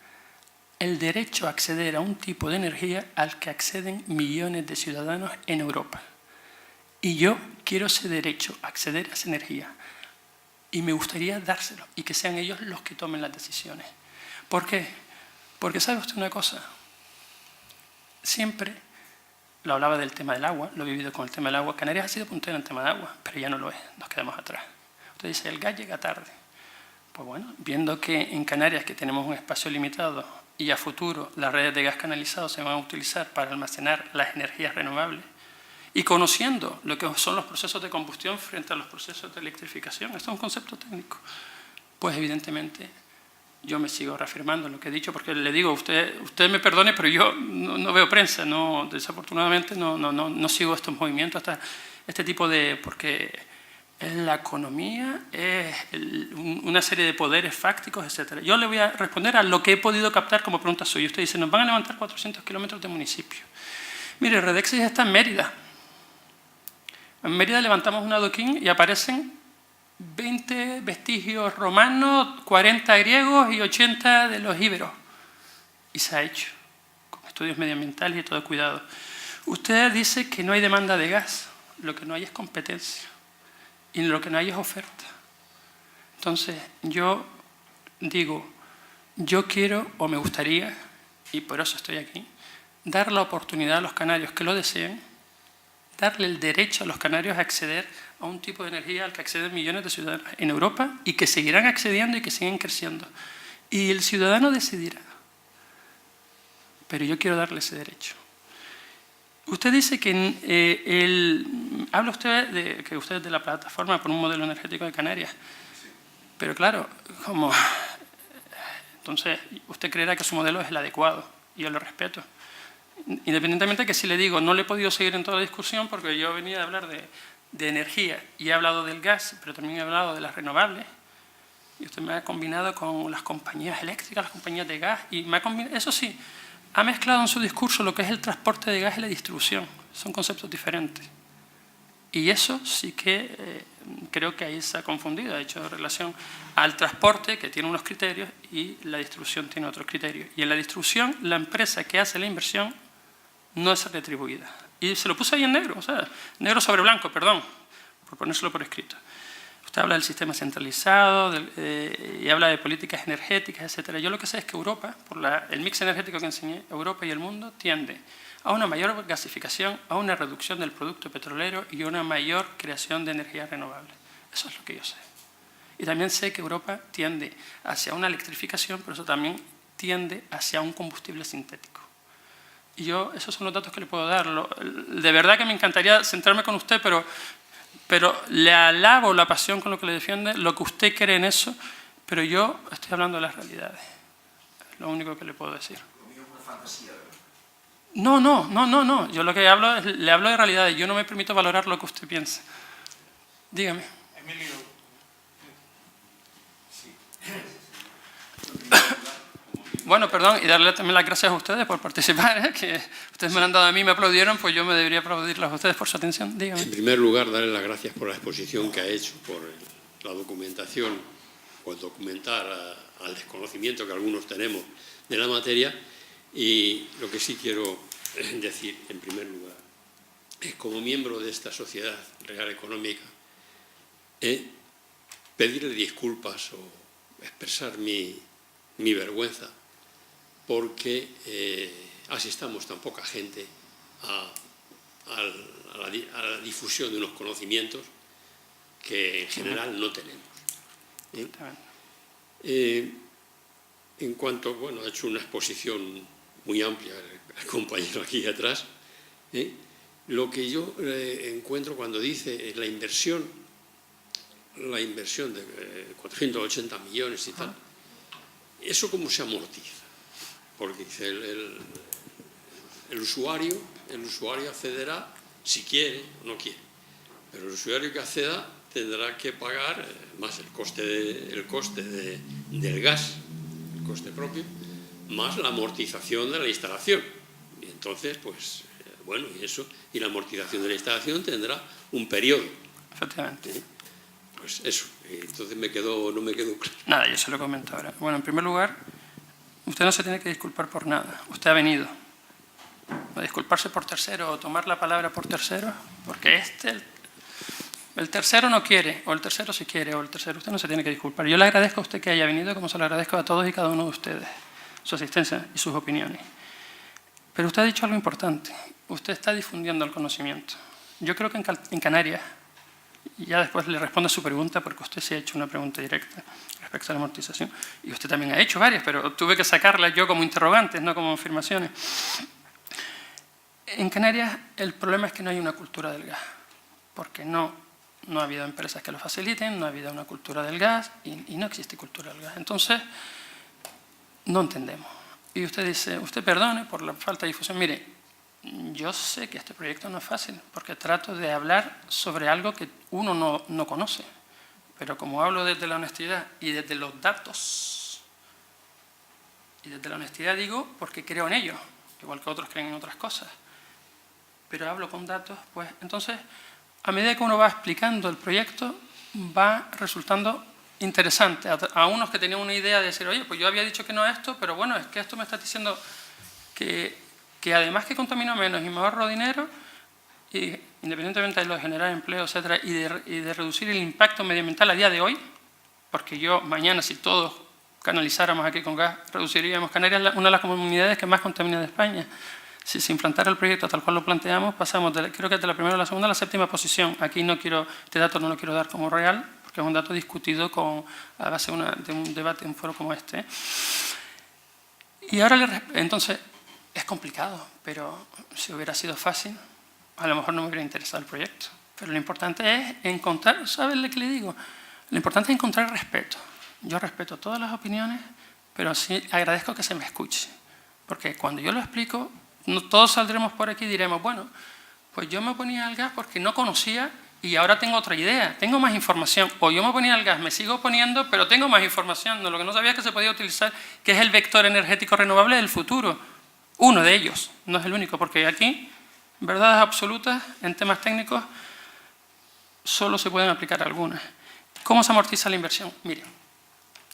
el derecho a acceder a un tipo de energía al que acceden millones de ciudadanos en Europa. Y yo quiero ese derecho a acceder a esa energía y me gustaría dárselo y que sean ellos los que tomen las decisiones. ¿Por qué? Porque sabe usted una cosa, siempre lo hablaba del tema del agua, lo he vivido con el tema del agua. Canarias ha sido puntero en el tema de agua, pero ya no lo es, nos quedamos atrás. Usted dice, el gas llega tarde. Pues bueno, viendo que en Canarias, que tenemos un espacio limitado y a futuro las redes de gas canalizado se van a utilizar para almacenar las energías renovables, y conociendo lo que son los procesos de combustión frente a los procesos de electrificación, esto es un concepto técnico, pues evidentemente yo me sigo reafirmando en lo que he dicho, porque le digo, usted me perdone, pero yo no veo prensa, desafortunadamente no sigo estos movimientos, este tipo de, porque la economía es una serie de poderes fácticos, etc. Yo le voy a responder a lo que he podido captar como pregunta suya. Usted dice, nos van a levantar 400 kilómetros de municipio. Mire, Redexis está en Mérida. En Mérida levantamos un adoquín y aparecen 20 vestigios romanos, 40 griegos y 80 de los íberos. Y se ha hecho, con estudios medioambientales y todo cuidado. Usted dice que no hay demanda de gas, lo que no hay es competencia y lo que no hay es oferta. Entonces, yo digo, yo quiero o me gustaría, y por eso estoy aquí, dar la oportunidad a los canarios que lo deseen, darle el derecho a los canarios a acceder a un tipo de energía al que acceden millones de ciudadanos en Europa y que seguirán accediendo y que siguen creciendo. Y el ciudadano decidirá. Pero yo quiero darle ese derecho. Usted dice que habla usted de que usted es de la plataforma por un modelo energético de Canarias. Pero claro, entonces usted creerá que su modelo es el adecuado. y yo lo respeto. Independientemente de que si le digo, no le he podido seguir en toda la discusión porque yo venía a hablar de energía y he hablado del gas, pero también he hablado de las renovables, y usted me ha combinado con las compañías eléctricas, las compañías de gas, y me ha combinado, eso sí, ha mezclado en su discurso lo que es el transporte de gas y la distribución. Son conceptos diferentes. Y eso sí que creo que ahí se ha confundido. Ha hecho relación al transporte, que tiene unos criterios, y la distribución tiene otros criterios. Y en la distribución, la empresa que hace la inversión no es retribuida. Y se lo puse ahí en negro, o sea, negro sobre blanco, perdón, por ponérselo por escrito. Usted habla del sistema centralizado y habla de políticas energéticas, etc. Yo lo que sé es que Europa, por el mix energético que enseñé, Europa y el mundo tiende a una mayor gasificación, a una reducción del producto petrolero y a una mayor creación de energías renovables. Eso es lo que yo sé. Y también sé que Europa tiende hacia una electrificación, pero eso también tiende hacia un combustible sintético. Y yo, esos son los datos que le puedo dar. De verdad que me encantaría centrarme con usted, pero le alabo la pasión con lo que le defiende, lo que usted cree en eso, pero yo estoy hablando de las realidades. Es lo único que le puedo decir. Lo mío es una fantasía, ¿verdad? No. Yo lo que hablo es, le hablo de realidades. Yo no me permito valorar lo que usted piensa. Dígame. Emilio. Sí. Bueno, perdón, y darle también las gracias a ustedes por participar, que ustedes me lo han dado a mí, me aplaudieron, pues yo me debería aplaudirles a ustedes por su atención. Dígame. En primer lugar, darle las gracias por la exposición que ha hecho, por la documentación, por documentar al desconocimiento que algunos tenemos de la materia. Y lo que sí quiero decir, en primer lugar, es como miembro de esta sociedad real económica, pedirle disculpas o expresar mi vergüenza porque asistamos tan poca gente a la difusión de unos conocimientos que en general no tenemos. En cuanto, bueno, ha hecho una exposición muy amplia el compañero aquí atrás, lo que yo encuentro cuando dice la inversión de 480 millones y tal, ¿eso cómo se amortiza? Porque dice el usuario accederá si quiere o no quiere, pero el usuario que acceda tendrá que pagar más el coste del gas, el coste propio, más la amortización de la instalación. Y entonces, pues, bueno, y la amortización de la instalación tendrá un periodo. Efectivamente. Pues eso, entonces no me quedó claro. Nada, yo se lo comento ahora. Bueno, en primer lugar, usted no se tiene que disculpar por nada. Usted ha venido a disculparse por tercero o tomar la palabra por tercero, porque el tercero no quiere, o el tercero sí quiere, o el tercero usted no se tiene que disculpar. Yo le agradezco a usted que haya venido, como se lo agradezco a todos y cada uno de ustedes, su asistencia y sus opiniones. Pero usted ha dicho algo importante. Usted está difundiendo el conocimiento. Yo creo que en Canarias, y ya después le respondo a su pregunta, porque usted se ha hecho una pregunta directa respecto a la amortización, y usted también ha hecho varias, pero tuve que sacarlas yo como interrogantes, no como afirmaciones. En Canarias el problema es que no hay una cultura del gas, porque no ha habido empresas que lo faciliten, no ha habido una cultura del gas y no existe cultura del gas. Entonces, no entendemos. Y usted dice, usted perdone por la falta de difusión. Mire, yo sé que este proyecto no es fácil, porque trato de hablar sobre algo que uno no conoce. Pero como hablo desde la honestidad y desde los datos, y desde la honestidad digo porque creo en ellos, igual que otros creen en otras cosas, pero hablo con datos, pues entonces, a medida que uno va explicando el proyecto, va resultando interesante. A unos que tenían una idea de decir, oye, pues yo había dicho que no a esto, pero bueno, es que esto me está diciendo que además que contamino menos y me ahorro dinero, y independientemente de lo de generar empleo, etcétera, y de reducir el impacto medioambiental a día de hoy, porque yo mañana, si todos canalizáramos aquí con gas, reduciríamos. Canarias es una de las comunidades que más contamina de España. Si se implantara el proyecto tal cual lo planteamos, pasamos, creo que de la primera a la segunda a la séptima posición. Aquí este dato no lo quiero dar como real, porque es un dato discutido a base de un debate en un foro como este. Y ahora, entonces, es complicado, pero si hubiera sido fácil, a lo mejor no me hubiera interesado el proyecto. Pero lo importante es encontrar, ¿sabes lo que le digo? Lo importante es encontrar respeto. Yo respeto todas las opiniones, pero sí agradezco que se me escuche. Porque cuando yo lo explico, todos saldremos por aquí y diremos, bueno, pues yo me ponía al gas porque no conocía y ahora tengo otra idea, tengo más información. O yo me ponía al gas, me sigo poniendo, pero tengo más información. Lo que no sabía es que se podía utilizar, que es el vector energético renovable del futuro. Uno de ellos, no es el único, porque aquí, verdades absolutas, en temas técnicos, solo se pueden aplicar algunas. ¿Cómo se amortiza la inversión? Miren,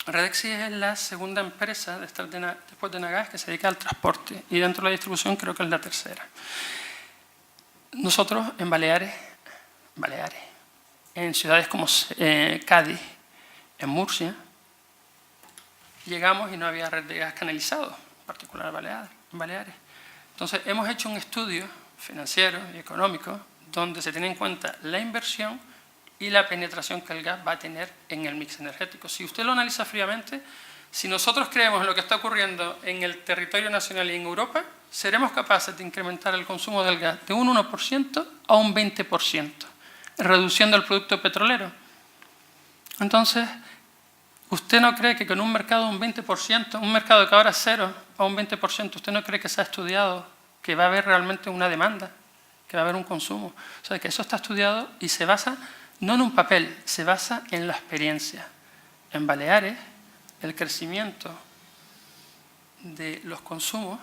Redexis es la segunda empresa después de Nagas que se dedica al transporte y dentro de la distribución creo que es la tercera. Nosotros en Baleares, en ciudades como Cádiz, en Murcia, llegamos y no había red de gas canalizado, en particular en Baleares. Entonces hemos hecho un estudio financiero y económico donde se tiene en cuenta la inversión y la penetración que el gas va a tener en el mix energético. Si usted lo analiza fríamente, si nosotros creemos en lo que está ocurriendo en el territorio nacional y en Europa, seremos capaces de incrementar el consumo del gas de un 1% a un 20%, reduciendo el producto petrolero. Entonces, ¿usted no cree que con un mercado de un 20%, un mercado que ahora es 0 a un 20%, usted no cree que se ha estudiado que va a haber realmente una demanda, que va a haber un consumo? O sea, que eso está estudiado y se basa no en un papel, se basa en la experiencia. En Baleares, el crecimiento de los consumos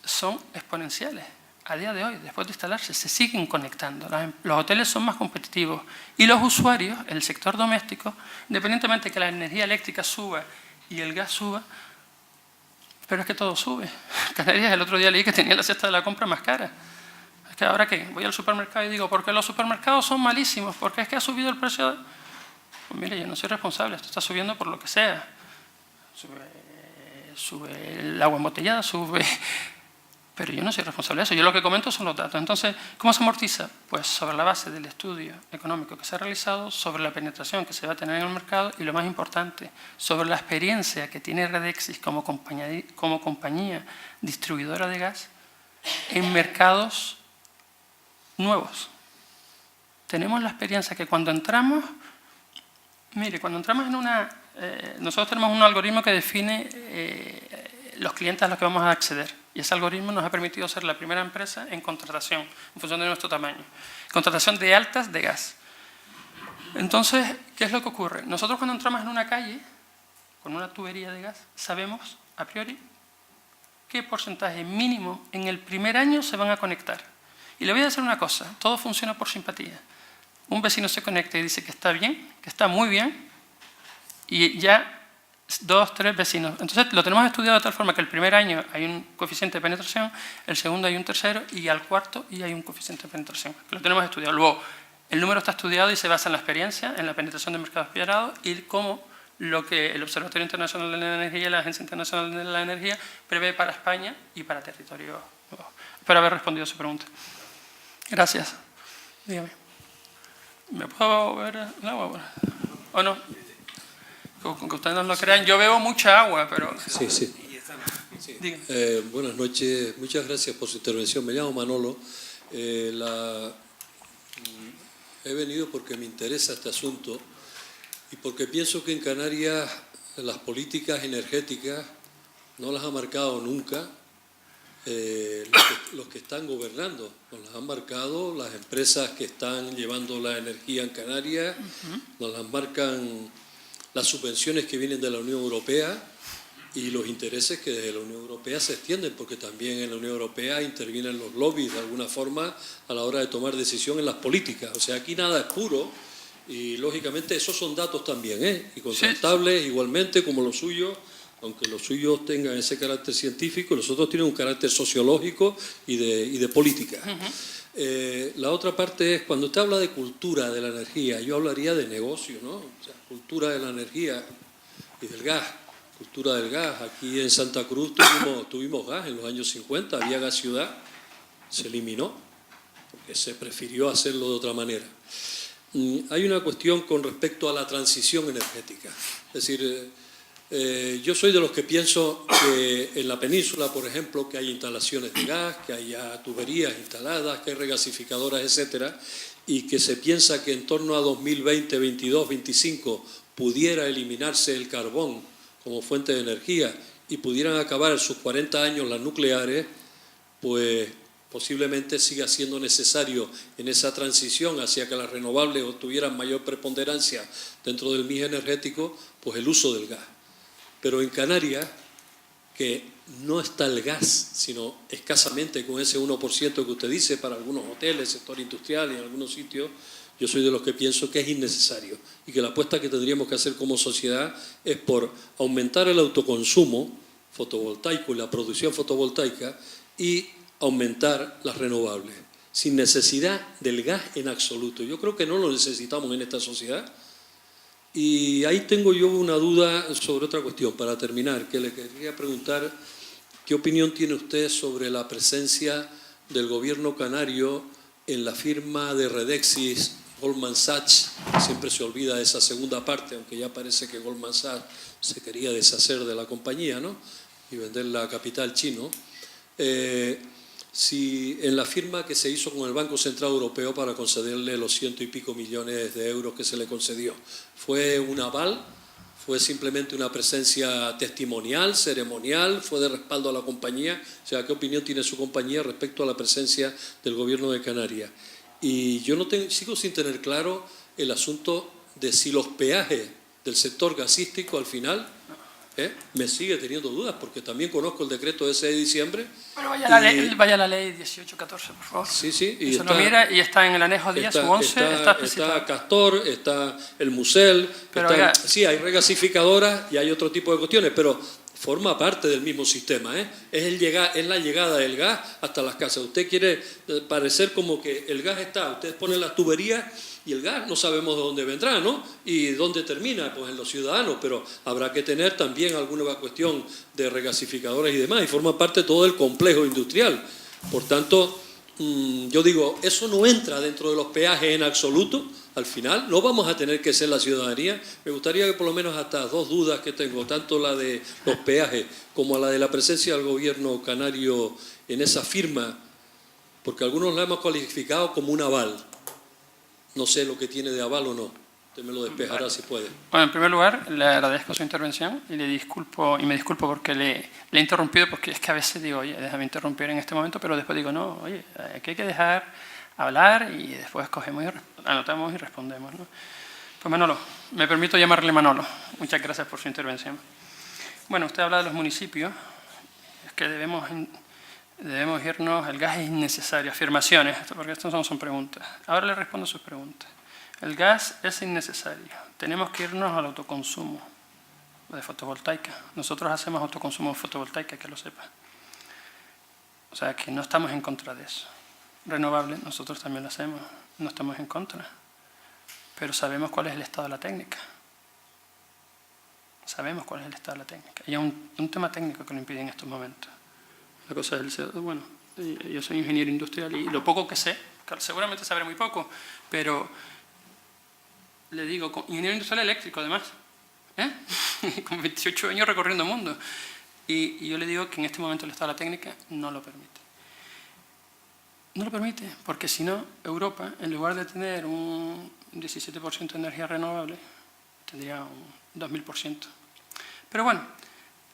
son exponenciales. A día de hoy, después de instalarse, se siguen conectando. Los hoteles son más competitivos y los usuarios, el sector doméstico, independientemente de que la energía eléctrica suba y el gas suba, pero es que todo sube. Canarias el otro día leí que tenía la cesta de la compra más cara. Es que ahora ¿qué? Voy al supermercado y digo, ¿por qué los supermercados son malísimos? ¿Porque es que ha subido el precio? Pues mire, yo no soy responsable, esto está subiendo por lo que sea. Sube el agua embotellada, sube... Pero yo no soy responsable de eso, yo lo que comento son los datos. Entonces, ¿cómo se amortiza? Pues sobre la base del estudio económico que se ha realizado, sobre la penetración que se va a tener en el mercado y, lo más importante, sobre la experiencia que tiene Redexis como compañía distribuidora de gas en mercados nuevos. Tenemos la experiencia que cuando entramos, mire, cuando entramos en una... nosotros tenemos un algoritmo que define los clientes a los que vamos a acceder. Y ese algoritmo nos ha permitido ser la primera empresa en contratación, en función de nuestro tamaño. Contratación de altas de gas. Entonces, ¿qué es lo que ocurre? Nosotros cuando entramos en una calle, con una tubería de gas, sabemos a priori qué porcentaje mínimo en el primer año se van a conectar. Y le voy a decir una cosa, todo funciona por simpatía. Un vecino se conecta y dice que está bien, que está muy bien, y ya 2, 3 vecinos. Entonces lo tenemos estudiado de tal forma que el primer año hay un coeficiente de penetración, el segundo hay un tercero y al cuarto y hay un coeficiente de penetración. Lo tenemos estudiado. Luego, el número está estudiado y se basa en la experiencia, en la penetración de mercados aspirados y cómo lo que el Observatorio Internacional de la Energía y la Agencia Internacional de la Energía prevé para España y para territorio. Espero haber respondido a su pregunta. Gracias. Dígame. ¿Me puedo ver el agua? ¿O no? Con que ustedes no lo crean, yo bebo mucha agua, pero... Sí, sí. Buenas noches, muchas gracias por su intervención. Me llamo Manolo. He venido porque me interesa este asunto y porque pienso que en Canarias las políticas energéticas no las ha marcado nunca los que están gobernando. Nos las han marcado las empresas que están llevando la energía en Canarias, nos las marcan las subvenciones que vienen de la Unión Europea y los intereses que desde la Unión Europea se extienden, porque también en la Unión Europea intervienen los lobbies de alguna forma a la hora de tomar decisión en las políticas. O sea, aquí nada es puro y lógicamente esos son datos también, y contrastables igualmente como los suyos, aunque los suyos tengan ese carácter científico, los otros tienen un carácter sociológico y de política. La otra parte es, cuando usted habla de cultura de la energía, yo hablaría de negocio, ¿no? O sea, cultura de la energía y del gas, cultura del gas. Aquí en Santa Cruz tuvimos gas en los años 50, había gas ciudad, se eliminó, porque se prefirió hacerlo de otra manera. Hay una cuestión con respecto a la transición energética. Es decir, yo soy de los que pienso que en la península, por ejemplo, que hay instalaciones de gas, que haya tuberías instaladas, que hay regasificadoras, etcétera, y que se piensa que en torno a 2020, 22, 25 pudiera eliminarse el carbón como fuente de energía y pudieran acabar en sus 40 años las nucleares, pues posiblemente siga siendo necesario en esa transición hacia que las renovables obtuvieran mayor preponderancia dentro del mix energético, pues el uso del gas. Pero en Canarias, que no está el gas, sino escasamente con ese 1% que usted dice para algunos hoteles, sector industrial y en algunos sitios, yo soy de los que pienso que es innecesario y que la apuesta que tendríamos que hacer como sociedad es por aumentar el autoconsumo fotovoltaico y la producción fotovoltaica y aumentar las renovables, sin necesidad del gas en absoluto. Yo creo que no lo necesitamos en esta sociedad. Y ahí tengo yo una duda sobre otra cuestión, para terminar, que le quería preguntar qué opinión tiene usted sobre la presencia del gobierno canario en la firma de Redexis Goldman Sachs. Siempre se olvida de esa segunda parte, aunque ya parece que Goldman Sachs se quería deshacer de la compañía, ¿no?, y venderla a capital chino. Si en la firma que se hizo con el Banco Central Europeo para concederle los 100 y pico millones de euros que se le concedió, ¿fue un aval? ¿Fue simplemente una presencia testimonial, ceremonial? ¿Fue de respaldo a la compañía? O sea, ¿qué opinión tiene su compañía respecto a la presencia del gobierno de Canarias? Y yo sigo sin tener claro el asunto de si los peajes del sector gasístico al final... me sigue teniendo dudas, porque también conozco el decreto de ese de diciembre. Pero vaya la ley 1814, por favor. Sí, sí. Y eso lo mira y está en el anejo 10 u 11, está especificado. Está Castor, está el Musel, sí, hay regasificadoras y hay otro tipo de cuestiones, pero forma parte del mismo sistema, es la llegada del gas hasta las casas. Usted quiere parecer como que el gas está, ustedes ponen las tuberías y el gas no sabemos de dónde vendrá, ¿no? Y dónde termina, pues en los ciudadanos, pero habrá que tener también alguna cuestión de regasificadores y demás, y forma parte todo el complejo industrial. Por tanto, yo digo, eso no entra dentro de los peajes en absoluto. Al final no vamos a tener que ser la ciudadanía. Me gustaría que por lo menos hasta dos dudas que tengo, tanto la de los peajes como la de la presencia del gobierno canario en esa firma, porque algunos la hemos cualificado como un aval. No sé lo que tiene de aval o no. Usted me lo despejará si puede. Bueno, en primer lugar, le agradezco su intervención y me disculpo porque le he interrumpido, porque es que a veces digo, oye, déjame interrumpir en este momento, pero después digo, no, oye, aquí hay que dejar hablar y después cogemos y anotamos y respondemos, ¿no? Pues Manolo, me permito llamarle Manolo. Muchas gracias por su intervención. Bueno, usted habla de los municipios, es que debemos irnos, el gas es innecesario, afirmaciones, porque estas no son preguntas. Ahora le respondo a sus preguntas. El gas es innecesario, tenemos que irnos al autoconsumo de fotovoltaica. Nosotros hacemos autoconsumo de fotovoltaica, que lo sepa. O sea, que no estamos en contra de eso. Renovables, nosotros también lo hacemos, no estamos en contra. Pero sabemos cuál es el estado de la técnica. Sabemos cuál es el estado de la técnica. Y hay un tema técnico que lo impide en estos momentos. La cosa es bueno, yo soy ingeniero industrial y lo poco que sé, seguramente sabré muy poco, pero le digo, ingeniero industrial eléctrico además, con 28 años recorriendo el mundo. Y yo le digo que en este momento el estado de la técnica no lo permite. No lo permite, porque si no, Europa, en lugar de tener un 17% de energía renovable, tendría un 2000%. Pero bueno,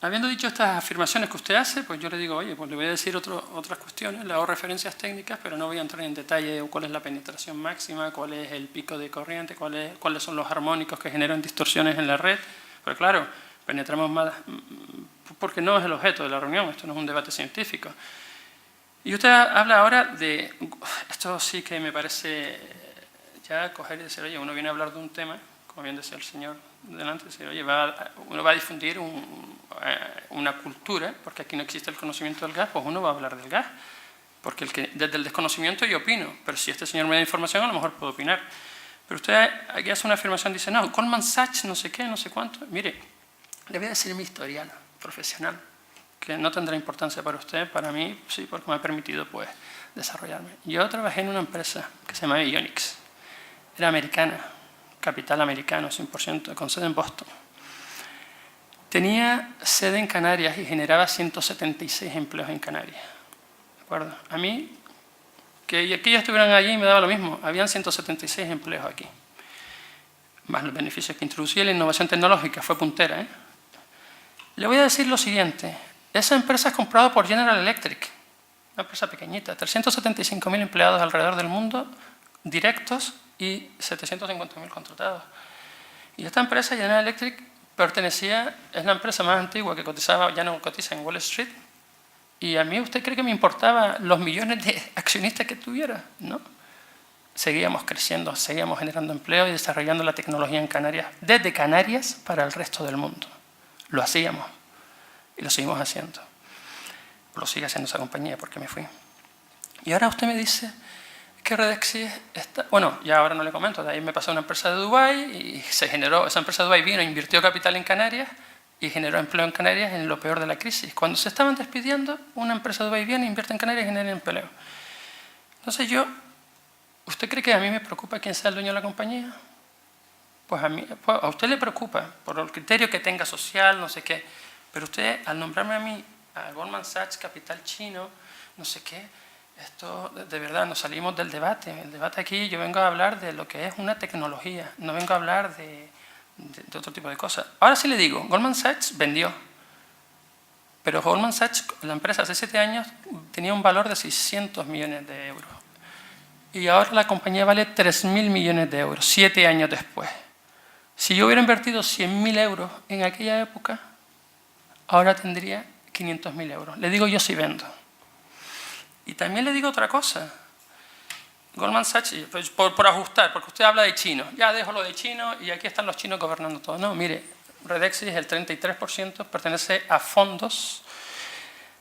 habiendo dicho estas afirmaciones que usted hace, pues yo le digo, oye, pues le voy a decir otras cuestiones, le hago referencias técnicas, pero no voy a entrar en detalle cuál es la penetración máxima, cuál es el pico de corriente, cuáles son los armónicos que generan distorsiones en la red. Pero claro, penetramos más, porque no es el objeto de la reunión, esto no es un debate científico. Y usted habla ahora de, esto sí que me parece ya coger y decir, oye, uno viene a hablar de un tema, como bien decía el señor delante, decir, oye, uno va a difundir una cultura, porque aquí no existe el conocimiento del gas, pues uno va a hablar del gas, porque desde el desconocimiento yo opino, pero si este señor me da información, a lo mejor puedo opinar. Pero usted aquí hace una afirmación, dice, no, Goldman Sachs, no sé qué, no sé cuánto. Mire, le voy a decir mi historial profesional, que no tendrá importancia para usted, para mí sí, porque me ha permitido pues desarrollarme. Yo trabajé en una empresa que se llamaba Ionix, era americana, capital americano, 100%, con sede en Boston. Tenía sede en Canarias y generaba 176 empleos en Canarias. ¿De acuerdo? A mí, que ellos estuvieran allí me daba lo mismo, habían 176 empleos aquí. Más los beneficios que introducía la innovación tecnológica, fue puntera, Le voy a decir lo siguiente. Esa empresa es comprada por General Electric, una empresa pequeñita, 375.000 empleados alrededor del mundo, directos, y 750.000 contratados. Y esta empresa, General Electric, es la empresa más antigua que cotizaba, ya no cotiza en Wall Street. Y a mí, ¿usted cree que me importaba los millones de accionistas que tuviera? No. Seguíamos creciendo, seguíamos generando empleo y desarrollando la tecnología en Canarias, desde Canarias para el resto del mundo. Lo hacíamos y lo seguimos haciendo. Lo sigue haciendo esa compañía porque me fui. Y ahora usted me dice que Redexis está... Bueno, ya ahora no le comento, de ahí me pasó a una empresa de Dubái y se generó, esa empresa de Dubái vino, invirtió capital en Canarias y generó empleo en Canarias en lo peor de la crisis. Cuando se estaban despidiendo, una empresa de Dubái viene, invierte en Canarias y genera empleo. Entonces ¿usted cree que a mí me preocupa quién sea el dueño de la compañía? Pues a usted le preocupa por el criterio que tenga social, no sé qué. Pero usted, al nombrarme a mí, a Goldman Sachs, capital chino, no sé qué, esto de verdad nos salimos del debate. El debate aquí, yo vengo a hablar de lo que es una tecnología, no vengo a hablar de otro tipo de cosas. Ahora sí le digo, Goldman Sachs vendió. Pero Goldman Sachs, la empresa hace 7 años, tenía un valor de 600 millones de euros. Y ahora la compañía vale 3.000 millones de euros, 7 años después. Si yo hubiera invertido 100.000 euros en aquella época, ahora tendría 500.000 euros. Le digo yo si vendo. Y también le digo otra cosa. Goldman Sachs, por ajustar, porque usted habla de chinos. Ya dejo lo de chinos y aquí están los chinos gobernando todo. No, mire, Redexis, el 33% pertenece a fondos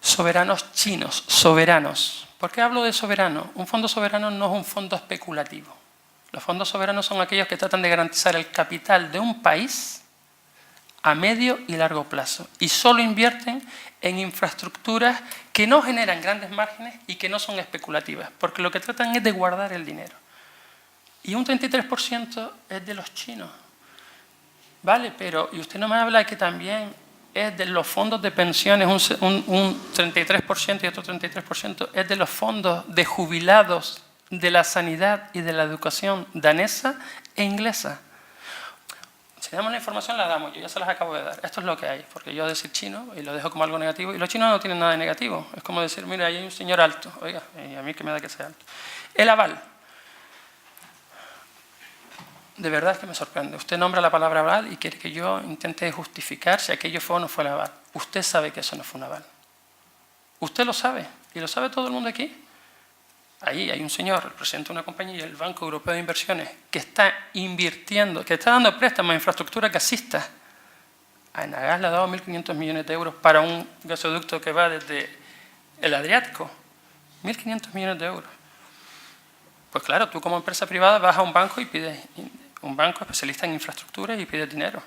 soberanos chinos, soberanos. ¿Por qué hablo de soberano? Un fondo soberano no es un fondo especulativo. Los fondos soberanos son aquellos que tratan de garantizar el capital de un país a medio y largo plazo y solo invierten en infraestructuras que no generan grandes márgenes y que no son especulativas, porque lo que tratan es de guardar el dinero. Y un 33% es de los chinos. Vale, pero y usted no me habla que también es de los fondos de pensiones, un 33% y otro 33% es de los fondos de jubilados de la sanidad y de la educación danesa e inglesa. Si damos la información, la damos. Yo ya se las acabo de dar. Esto es lo que hay. Porque yo decir chino y lo dejo como algo negativo. Y los chinos no tienen nada de negativo. Es como decir, mira, ahí hay un señor alto. Oiga, ¿y a mí qué me da que sea alto? El aval. De verdad es que me sorprende. Usted nombra la palabra aval y quiere que yo intente justificar si aquello fue o no fue el aval. Usted sabe que eso no fue un aval. Usted lo sabe. Y lo sabe todo el mundo aquí. Ahí hay un señor, el presidente de una compañía, el Banco Europeo de Inversiones, que está invirtiendo, que está dando préstamos a infraestructura gasista. A Enagás le ha dado 1.500 millones de euros para un gasoducto que va desde el Adriático. 1.500 millones de euros. Pues claro, tú como empresa privada vas a un banco y pides, un banco especialista en infraestructura y pides dinero.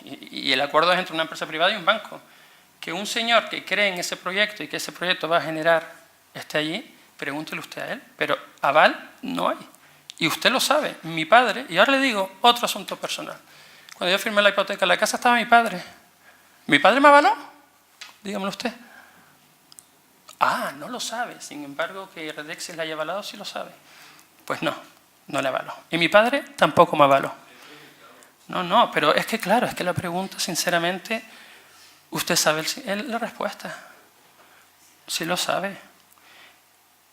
Y el acuerdo es entre una empresa privada y un banco. Que un señor que cree en ese proyecto y que ese proyecto va a generar esté allí, pregúntele usted a él, pero aval no hay. Y usted lo sabe, mi padre, y ahora le digo otro asunto personal. Cuando yo firmé la hipoteca en la casa estaba mi padre. ¿Mi padre me avaló? Dígamelo usted. Ah, no lo sabe, sin embargo que Redexis la haya avalado, sí lo sabe. Pues no, no le avaló. Y mi padre tampoco me avaló. No, pero es que claro, es que la pregunta, sinceramente, usted sabe la respuesta. Sí lo sabe.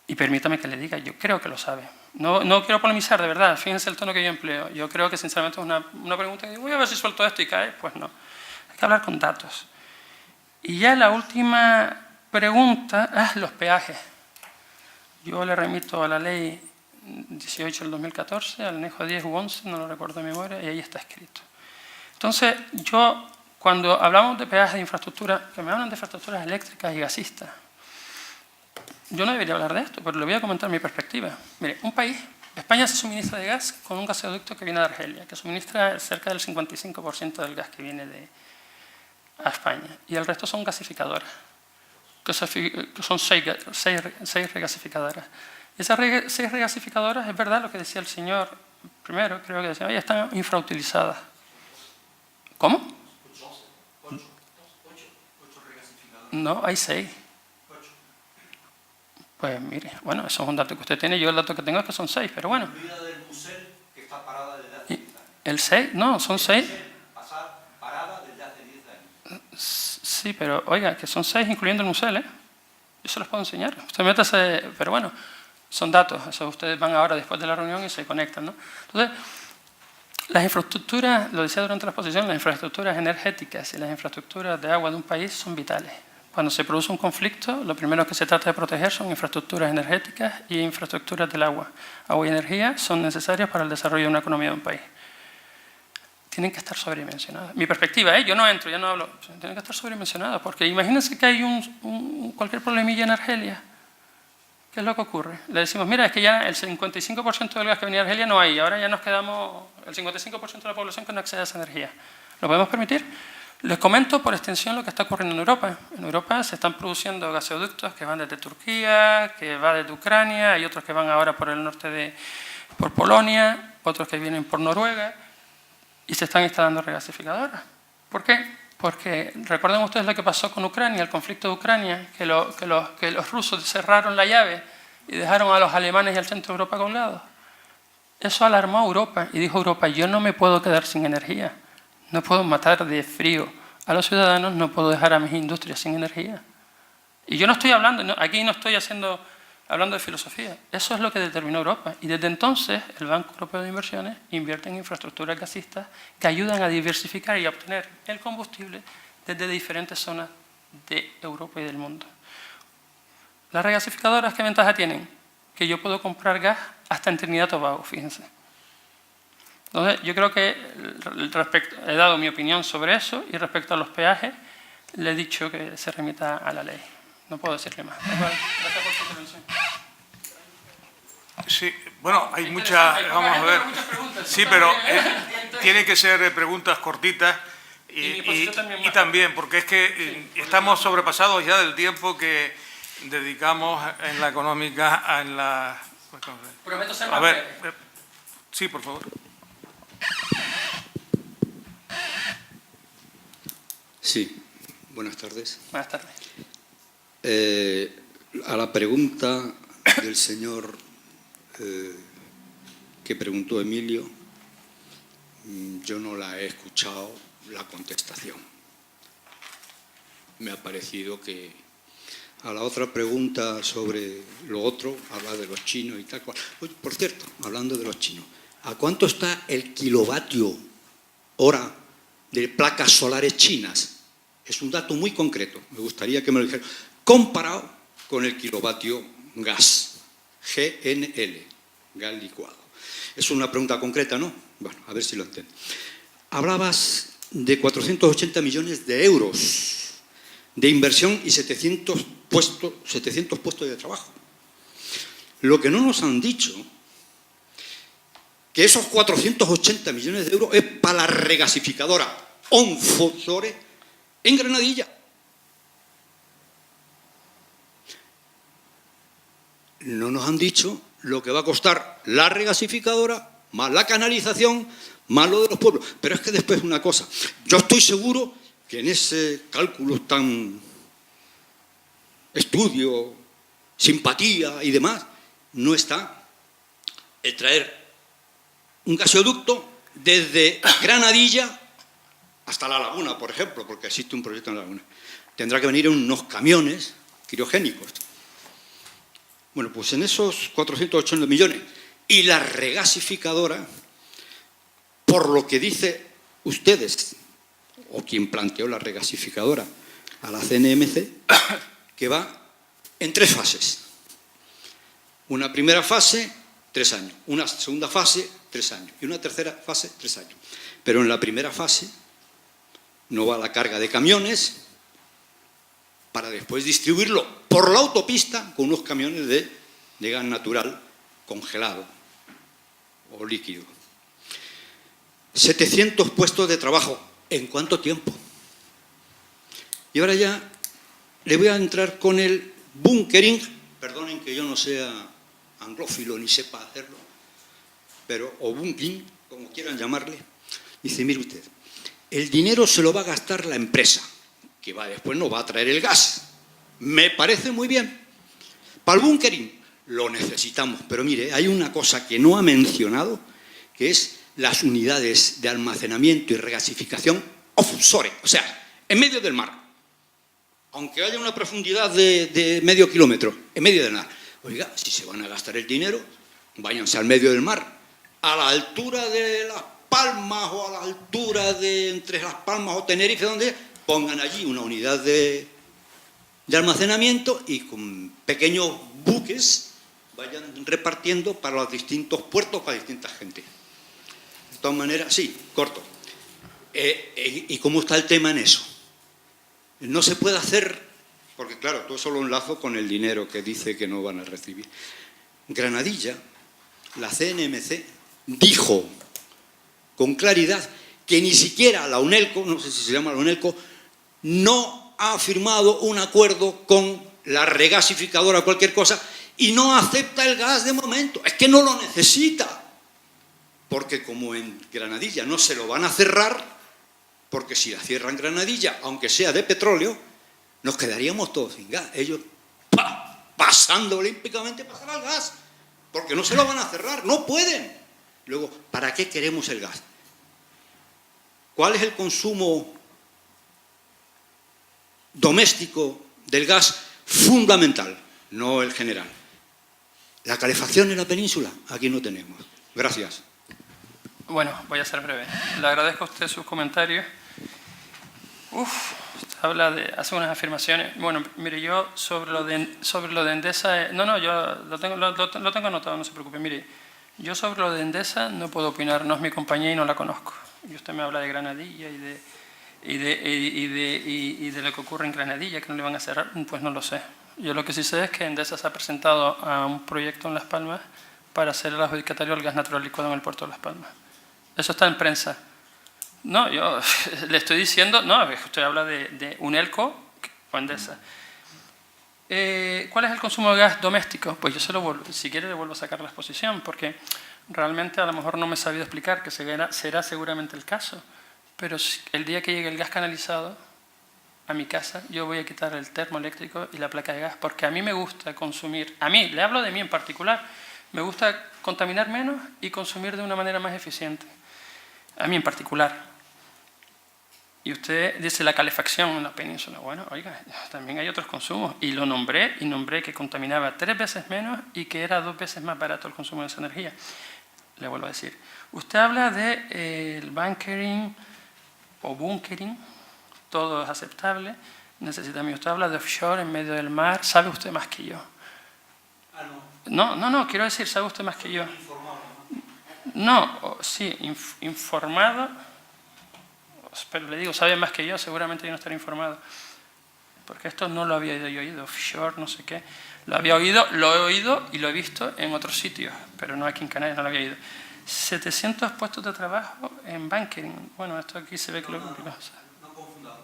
Y permítame que le diga, yo creo que lo sabe. No quiero polemizar, de verdad, fíjense el tono que yo empleo. Yo creo que sinceramente es una pregunta que voy a ver si suelto esto y cae. Pues no, hay que hablar con datos. Y ya la última pregunta, los peajes. Yo le remito a la ley 18 del 2014, al anejo 10 u 11, no lo recuerdo de memoria, y ahí está escrito. Entonces, yo, cuando hablamos de peajes de infraestructura, que me hablan de infraestructuras eléctricas y gasistas, yo no debería hablar de esto, pero le voy a comentar mi perspectiva. Mire, un país, España se suministra de gas con un gasoducto que viene de Argelia, que suministra cerca del 55% del gas que viene a España. Y el resto son gasificadoras, que son 6 regasificadoras. Y esas 6 regasificadoras, es verdad lo que decía el señor primero, creo que decía, oye, están infrautilizadas. ¿Cómo? 8 regasificadoras. No, hay 6. Pues mire, bueno, eso es un dato que usted tiene. Yo el dato que tengo es que son 6, pero bueno. Del Musel, que está parada desde hace 10 años. ¿El 6? No, son 6. Parada desde hace 10 años. Sí, pero oiga, que son 6 incluyendo el Musel, ¿eh? Yo se los puedo enseñar. Usted métase, pero bueno, son datos. Eso ustedes van ahora después de la reunión y se conectan, ¿no? Entonces, las infraestructuras, lo decía durante la exposición, las infraestructuras energéticas y las infraestructuras de agua de un país son vitales. Cuando se produce un conflicto, lo primero que se trata de proteger son infraestructuras energéticas y infraestructuras del agua. Agua y energía son necesarias para el desarrollo de una economía de un país. Tienen que estar sobredimensionadas. Mi perspectiva, yo no entro, ya no hablo, tienen que estar sobredimensionadas, porque imagínense que hay cualquier problemilla en Argelia. ¿Qué es lo que ocurre? Le decimos, mira, es que ya el 55% del gas que venía de Argelia no hay, ahora ya nos quedamos el 55% de la población que no accede a esa energía. ¿Lo podemos permitir? Les comento por extensión lo que está ocurriendo en Europa. En Europa se están produciendo gasoductos que van desde Turquía, que va desde Ucrania, hay otros que van ahora por el norte por Polonia, otros que vienen por Noruega, y se están instalando regasificadoras. ¿Por qué? Porque recuerden ustedes lo que pasó con Ucrania, el conflicto de Ucrania, que los rusos cerraron la llave y dejaron a los alemanes y al centro de Europa colgados. Eso alarmó a Europa y dijo Europa, yo no me puedo quedar sin energía, no puedo matar de frío a los ciudadanos, no puedo dejar a mis industrias sin energía. Y yo no estoy hablando, aquí no estoy hablando de filosofía, eso es lo que determinó Europa. Y desde entonces el Banco Europeo de Inversiones invierte en infraestructuras gasistas que ayudan a diversificar y a obtener el combustible desde diferentes zonas de Europa y del mundo. Las regasificadoras, ¿qué ventaja tienen? Que yo puedo comprar gas hasta en Trinidad y Tobago, fíjense. Entonces, yo creo que he dado mi opinión sobre eso y respecto a los peajes, le he dicho que se remita a la ley. No puedo decirle más. Gracias por su intervención. Sí, bueno, hay muchas, vamos a ver. Sí, pero tienen que ser preguntas cortitas y también, porque es que estamos sobrepasados ya del tiempo que dedicamos en la económica, en la... Prometo ser más a ver, sí, por favor. Sí, buenas tardes. Buenas tardes. A la pregunta del señor que preguntó Emilio, yo no la he escuchado la contestación. Me ha parecido que a la otra pregunta sobre lo otro, habla de los chinos y tal cual. Oye, por cierto, hablando de los chinos, ¿a cuánto está el kilovatio hora de placas solares chinas? Es un dato muy concreto, me gustaría que me lo dijeran, comparado con el kilovatio gas, GNL, gas licuado. Es una pregunta concreta, ¿no? Bueno, a ver si lo entiendo. Hablabas de 480 millones de euros de inversión y 700 puestos de trabajo. Lo que no nos han dicho, que esos 480 millones de euros es para la regasificadora Onfosore en Granadilla. No nos han dicho lo que va a costar la regasificadora, más la canalización, más lo de los pueblos. Pero es que después una cosa, yo estoy seguro que en ese cálculo tan estudio, simpatía y demás, no está el traer un gasoducto desde Granadilla hasta La Laguna, por ejemplo, porque existe un proyecto en La Laguna. Tendrá que venir en unos camiones criogénicos. Bueno, pues en esos 480 millones y la regasificadora, por lo que dice ustedes, o quien planteó la regasificadora a la CNMC, que va en 3 fases. Una primera fase, 3 años. Una segunda fase, 3 años. Y una tercera fase, 3 años. Pero en la primera fase no va la carga de camiones para después distribuirlo por la autopista con unos camiones de gas natural congelado o líquido. 700 puestos de trabajo. ¿En cuánto tiempo? Y ahora ya le voy a entrar con el bunkering. Perdonen que yo no sea anglófilo ni sepa hacerlo, pero o bunkering, como quieran llamarle. Dice, mire usted, el dinero se lo va a gastar la empresa, que después no va a traer el gas. Me parece muy bien. Para el bunkering lo necesitamos, pero mire, hay una cosa que no ha mencionado, que es las unidades de almacenamiento y regasificación offshore, o sea, en medio del mar. aunque haya una profundidad de medio kilómetro, en medio del mar. Oiga, si se van a gastar el dinero, váyanse al medio del mar, a la altura de Las Palmas o a la altura de entre Las Palmas o Tenerife, donde pongan allí una unidad de almacenamiento y con pequeños buques vayan repartiendo para los distintos puertos, para distintas gente. De todas maneras, sí, corto. ¿Y cómo está el tema en eso? No se puede hacer, porque claro, todo eso lo enlazo con el dinero que dice que no van a recibir. Granadilla, la CNMC, dijo con claridad que ni siquiera la UNELCO, no sé si se llama la UNELCO, no ha firmado un acuerdo con la regasificadora o cualquier cosa y no acepta el gas de momento. Es que no lo necesita. Porque como en Granadilla no se lo van a cerrar, porque si la cierran Granadilla, aunque sea de petróleo, nos quedaríamos todos sin gas. Ellos pasando olímpicamente pasar al gas, porque no se lo van a cerrar, no pueden. Luego, ¿para qué queremos el gas? ¿Cuál es el consumo doméstico del gas fundamental? No el general. La calefacción en la península, aquí no tenemos. Gracias. Bueno, voy a ser breve. Le agradezco a usted sus comentarios. Hace unas afirmaciones. Bueno, mire, yo sobre lo de Endesa... yo lo tengo anotado, no se preocupe. Mire, yo sobre lo de Endesa no puedo opinar, no es mi compañía y no la conozco. Y usted me habla de Granadilla y de lo que ocurre en Granadilla, que no le van a cerrar, pues no lo sé. Yo lo que sí sé es que Endesa se ha presentado a un proyecto en Las Palmas para ser el adjudicatario del gas natural licuado en el puerto de Las Palmas. Eso está en prensa. No, yo le estoy diciendo, no, usted habla de UNELCO o Endesa. ¿Cuál es el consumo de gas doméstico? Pues yo se lo vuelvo, si quiere le vuelvo a sacar la exposición, porque realmente a lo mejor no me he sabido explicar, que será seguramente el caso, pero el día que llegue el gas canalizado a mi casa, yo voy a quitar el termoeléctrico y la placa de gas, porque a mí me gusta consumir, a mí, le hablo de mí en particular, me gusta contaminar menos y consumir de una manera más eficiente. A mí en particular. Y usted dice la calefacción en la península. Bueno, oiga, también hay otros consumos. Y lo nombré, que contaminaba 3 veces menos y que era 2 veces más barato el consumo de esa energía. Le vuelvo a decir. Usted habla del bunkering o bunkering, todo es aceptable. Usted habla de offshore en medio del mar. ¿Sabe usted más que yo? No, quiero decir, ¿sabe usted más que yo? No, sí, informado, pero le digo, sabe más que yo, seguramente yo no estaré informado. Porque esto no lo había yo oído, offshore, no sé qué. Lo he oído y lo he visto en otros sitios, pero no aquí en Canarias, no lo había oído. 700 puestos de trabajo en bunkering. Bueno, esto aquí se ve que lo... No confundamos.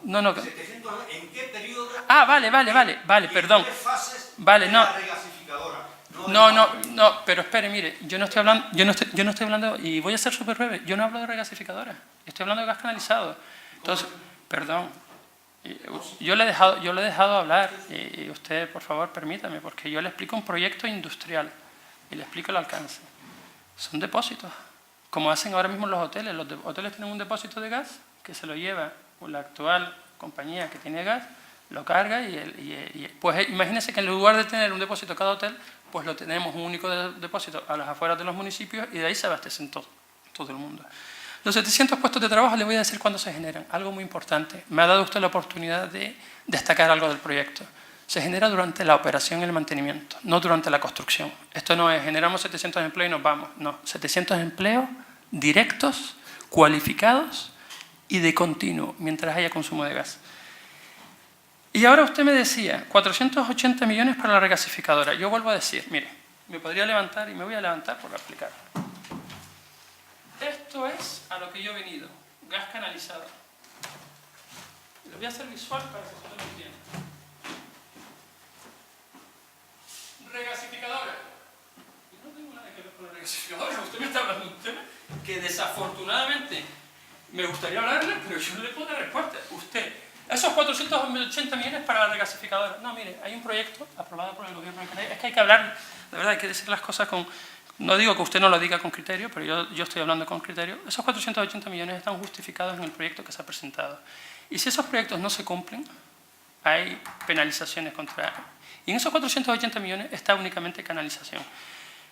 No. 700, ¿en qué periodo? Ah, vale, perdón. ¿En qué fases vale, de no. la regasificadora? No, pero espere, mire, yo no estoy hablando, y voy a ser súper breve, yo no hablo de regasificadora, estoy hablando de gas canalizado. Entonces, perdón, yo le he dejado hablar, y usted, por favor, permítame, porque yo le explico un proyecto industrial, y le explico el alcance. Son depósitos, como hacen ahora mismo los hoteles. Los hoteles tienen un depósito de gas que se lo lleva la actual compañía que tiene gas, lo carga pues imagínense que en lugar de tener un depósito cada hotel, pues lo tenemos un único depósito a las afueras de los municipios y de ahí se abastecen todo el mundo. Los 700 puestos de trabajo le voy a decir cuándo se generan. Algo muy importante. Me ha dado usted la oportunidad de destacar algo del proyecto. Se genera durante la operación y el mantenimiento, no durante la construcción. Esto no es generamos 700 empleos y nos vamos. No, 700 empleos directos, cualificados y de continuo, mientras haya consumo de gas. Y ahora usted me decía, 480 millones para la regasificadora. Yo vuelvo a decir, mire, me podría levantar y me voy a levantar por explicar. Esto es a lo que yo he venido, gas canalizado. Lo voy a hacer visual para que usted lo entienda. Regasificadora. Yo no tengo nada que ver con la regasificadora. Usted me está hablando de un tema que desafortunadamente me gustaría hablarle, pero yo no le puedo dar respuesta. Usted, esos 480 millones para la regasificadora. No, mire, hay un proyecto aprobado por el gobierno de Canarias. Es que hay que hablar, de verdad, hay que decir las cosas con... No digo que usted no lo diga con criterio, pero yo estoy hablando con criterio. Esos 480 millones están justificados en el proyecto que se ha presentado. Y si esos proyectos no se cumplen, hay penalizaciones contra... Y en esos 480 millones está únicamente canalización.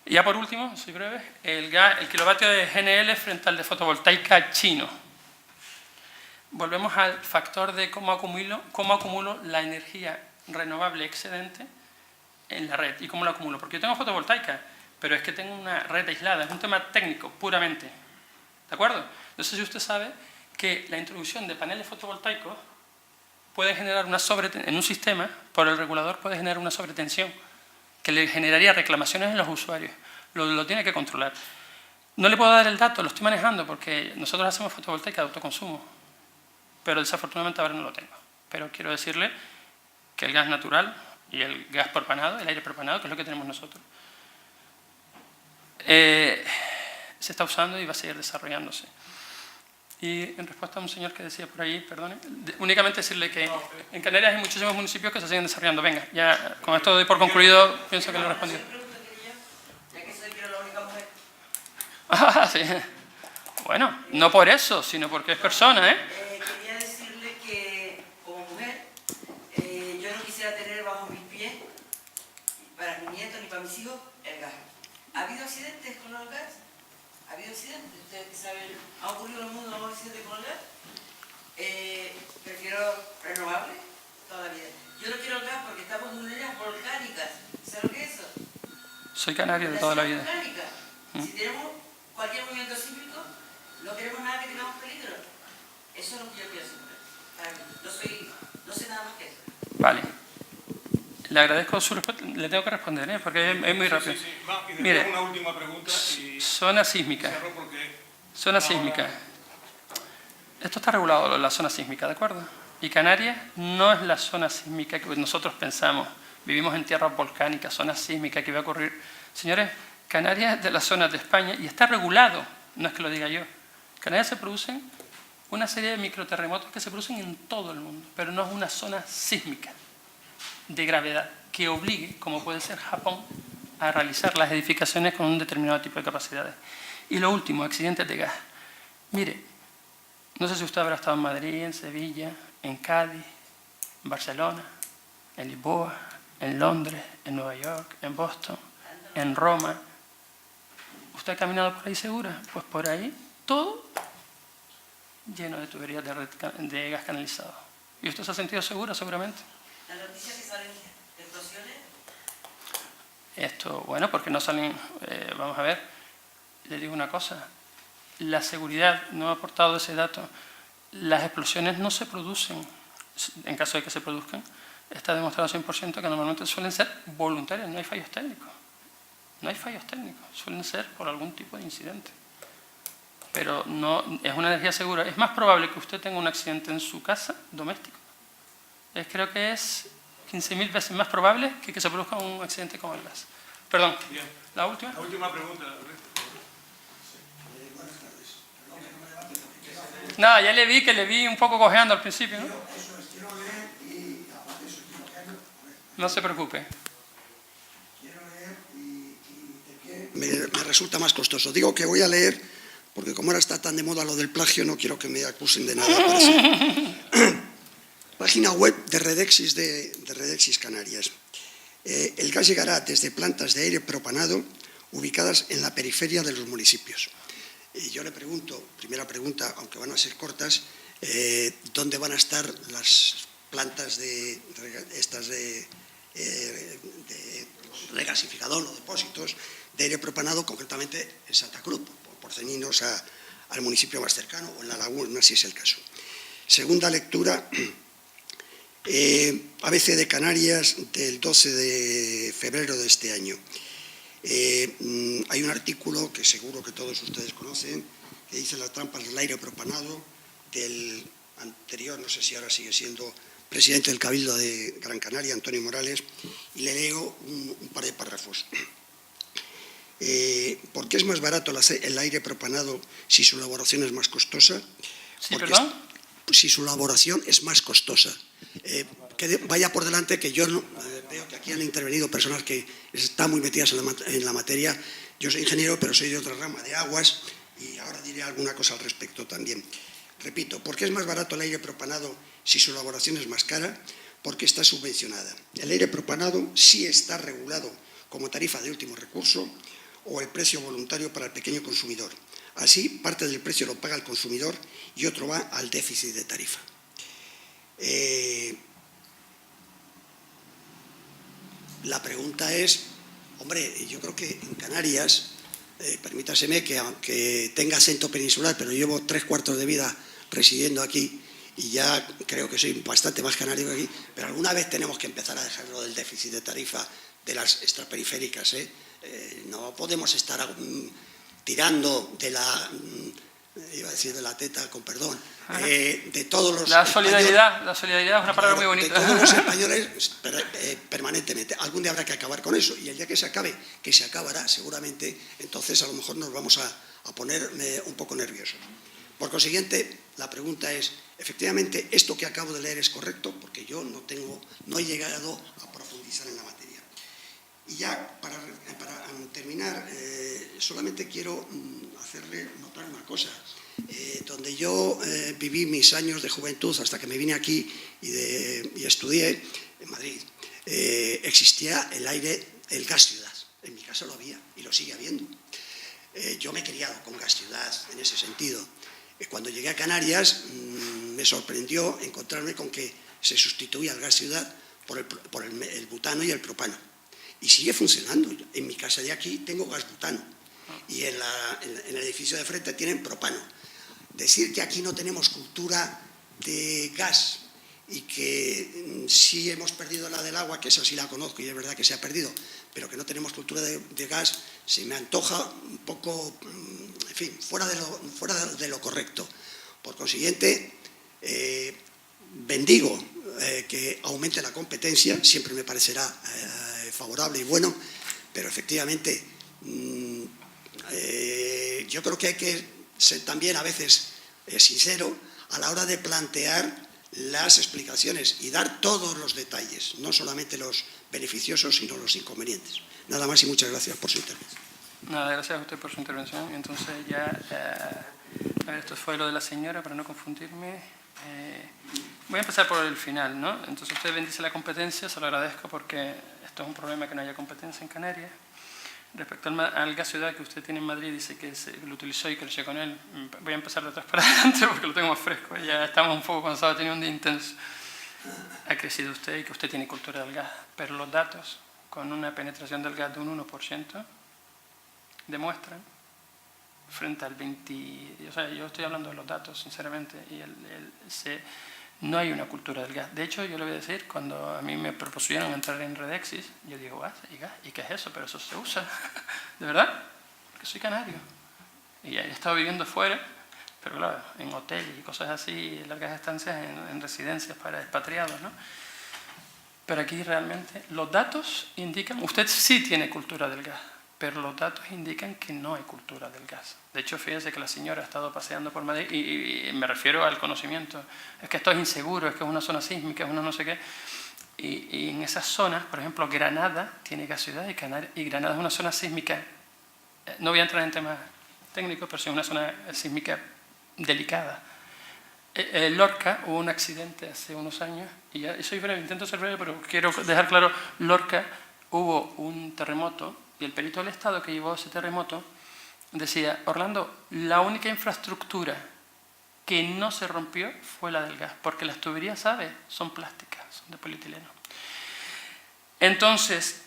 Y ya por último, soy breve, el kilovatio de GNL frente al de fotovoltaica chino. Volvemos al factor de cómo acumulo la energía renovable excedente en la red. ¿Y cómo lo acumulo? Porque yo tengo fotovoltaica, pero es que tengo una red aislada. Es un tema técnico, puramente. ¿De acuerdo? No sé si usted sabe que la introducción de paneles fotovoltaicos puede generar en un sistema, por el regulador puede generar una sobretensión que le generaría reclamaciones en los usuarios. Lo tiene que controlar. No le puedo dar el dato, lo estoy manejando porque nosotros hacemos fotovoltaica de autoconsumo, pero desafortunadamente ahora no lo tengo. Pero quiero decirle que el gas natural y el gas propanado, el aire propanado, que es lo que tenemos nosotros, se está usando y va a seguir desarrollándose. Y en respuesta a un señor que decía por ahí, perdone, únicamente decirle que en Canarias hay muchísimos municipios que se siguen desarrollando. Venga, ya con esto doy por concluido, pienso que lo he respondido. Ya que soy yo la única mujer. Ah, sí. Bueno, no por eso, sino porque es persona, ¿eh? Quería decirle que, como mujer, yo no quisiera tener bajo mis pies, para mis nietos ni para mis hijos, el gas. ¿Ha habido accidentes con el gas? ¿Ha habido accidentes? Ustedes que saben, ¿ha ocurrido en el mundo algún accidente con el gas? Prefiero renovable toda la vida. Yo no quiero el gas porque estamos en unas áreas volcánicas. ¿Sabes lo que es eso? Soy canario de toda la vida. Volcánica. Si tenemos cualquier movimiento sísmico, no queremos nada que tengamos peligro. Eso es lo que yo pienso. No sé nada más que eso. Vale. Le agradezco su respuesta. Le tengo que responder, ¿eh? Porque es muy rápido. Sí. Va, y después Mire, una última pregunta. Y zona sísmica. cierro porque Zona sísmica. Esto está regulado, la zona sísmica, ¿de acuerdo? Y Canarias no es la zona sísmica que nosotros pensamos. Vivimos en tierras volcánicas, zona sísmica que va a ocurrir. Señores, Canarias es de las zonas de España y está regulado, no es que lo diga yo. En Canarias se producen una serie de microterremotos que se producen en todo el mundo, pero no es una zona sísmica de gravedad que obligue, como puede ser Japón, a realizar las edificaciones con un determinado tipo de capacidades. Y lo último, accidentes de gas. Mire, no sé si usted habrá estado en Madrid, en Sevilla, en Cádiz, en Barcelona, en Lisboa, en Londres, en Nueva York, en Boston, en Roma. ¿Usted ha caminado por ahí segura? Pues por ahí todo lleno de tuberías de gas canalizado. ¿Y usted se ha sentido segura seguramente? Las noticias que salen de explosiones. Esto, bueno, porque no salen, vamos a ver, le digo una cosa, la seguridad, no ha aportado ese dato, las explosiones no se producen, en caso de que se produzcan, está demostrado 100% que normalmente suelen ser voluntarias, no hay fallos técnicos. No hay fallos técnicos, suelen ser por algún tipo de incidente. Pero no es una energía segura. Es más probable que usted tenga un accidente en su casa, doméstico. Creo que es 15.000 veces más probable que se produzca un accidente con el gas. Perdón, bien. ¿la última? La última pregunta. Nada, ya le vi un poco cojeando al principio, ¿no? No se preocupe. Me resulta más costoso. Digo que voy a leer, porque como ahora está tan de moda lo del plagio, no quiero que me acusen de nada. Página web de Redexis Canarias. El gas llegará desde plantas de aire propanado ubicadas en la periferia de los municipios. Y yo le pregunto, primera pregunta, aunque van a ser cortas, ¿dónde van a estar las plantas de regasificador o depósitos de aire propanado, concretamente en Santa Cruz, por ceñirnos al municipio más cercano, o en La Laguna, si es el caso? Segunda lectura, ABC de Canarias del 12 de febrero de este año. Hay un artículo que seguro que todos ustedes conocen, que dice las trampas del aire propanado, del anterior, no sé si ahora sigue siendo presidente del Cabildo de Gran Canaria, Antonio Morales, y le leo un par de párrafos. ¿Por qué es más barato el aire propanado si su elaboración es más costosa? ¿Sí, perdón? Si su elaboración es más costosa. Que vaya por delante que yo no, veo que aquí han intervenido personas que están muy metidas en la materia. Yo soy ingeniero, pero soy de otra rama, de aguas, y ahora diré alguna cosa al respecto también. Repito, ¿por qué es más barato el aire propanado si su elaboración es más cara? porque está subvencionada. El aire propanado sí está regulado como tarifa de último recurso o el precio voluntario para el pequeño consumidor. Así, parte del precio lo paga el consumidor y otro va al déficit de tarifa. La pregunta es, hombre, yo creo que en Canarias, permítaseme que aunque tenga acento peninsular, pero llevo 3/4 de vida residiendo aquí y ya creo que soy bastante más canario que aquí, pero alguna vez tenemos que empezar a dejarlo del déficit de tarifa de las extraperiféricas. No podemos estar tirando de la, iba a decir de la teta, con perdón, de todos los... La solidaridad es una palabra muy bonita. De todos los españoles permanentemente. Algún día habrá que acabar con eso, y el día que se acabe, que se acabará seguramente, entonces a lo mejor nos vamos a poner un poco nerviosos. Por consiguiente, la pregunta es, efectivamente, ¿esto que acabo de leer es correcto? Porque yo no he llegado a profundizar en la materia. Y ya, para terminar, solamente quiero hacerle notar una cosa. Donde yo viví mis años de juventud hasta que me vine aquí y estudié en Madrid, existía el gas ciudad. En mi casa lo había y lo sigue habiendo. Yo me he criado con gas ciudad en ese sentido. Cuando llegué a Canarias me sorprendió encontrarme con que se sustituía el gas ciudad por el butano y el propano. Y sigue funcionando. En mi casa de aquí tengo gas butano y en el edificio de frente tienen propano. Decir que aquí no tenemos cultura de gas y que sí hemos perdido la del agua, que esa sí la conozco y es verdad que se ha perdido, pero que no tenemos cultura de gas, se me antoja un poco, en fin, fuera de lo correcto. Por consiguiente, bendigo que aumente la competencia, siempre me parecerá favorable y bueno, pero efectivamente yo creo que hay que ser también a veces sincero a la hora de plantear las explicaciones y dar todos los detalles, no solamente los beneficiosos, sino los inconvenientes. Nada más y muchas gracias por su intervención. Nada, gracias a usted por su intervención. Entonces ya, a ver, esto fue lo de la señora, para no confundirme. Voy a empezar por el final, ¿no? Entonces usted bendice la competencia, se lo agradezco porque esto es un problema que no haya competencia en Canarias. Respecto al gas ciudad que usted tiene en Madrid, dice que lo utilizó y creció con él. Voy a empezar de atrás para adelante porque lo tengo más fresco. Ya estamos un poco cansados, ha tenido un día intenso. Ha crecido usted y que usted tiene cultura del gas, pero los datos con una penetración del gas de un 1% demuestran frente al 20%, o sea, yo estoy hablando de los datos, sinceramente, y no hay una cultura del gas. De hecho, yo le voy a decir, cuando a mí me propusieron entrar en Redexis, yo digo, gas, ¿y qué es eso? Pero eso se usa, ¿de verdad? Porque soy canario. Y he estado viviendo fuera, pero claro, en hoteles y cosas así, largas estancias en residencias para expatriados, ¿no? Pero aquí realmente los datos indican, usted sí tiene cultura del gas, pero los datos indican que no hay cultura del gas. De hecho, fíjense que la señora ha estado paseando por Madrid y me refiero al conocimiento. Es que esto es inseguro, es que es una zona sísmica, es una no sé qué. Y en esas zonas, por ejemplo, Granada tiene gas ciudad y Granada es una zona sísmica. No voy a entrar en temas técnicos, pero sí es una zona sísmica delicada. Lorca, hubo un accidente hace unos años, y ya soy breve, intento ser breve, pero quiero dejar claro, Lorca hubo un terremoto, y el perito del Estado que llevó ese terremoto decía, Orlando, la única infraestructura que no se rompió fue la del gas, porque las tuberías, ¿sabes?, son plásticas, son de polietileno. Entonces,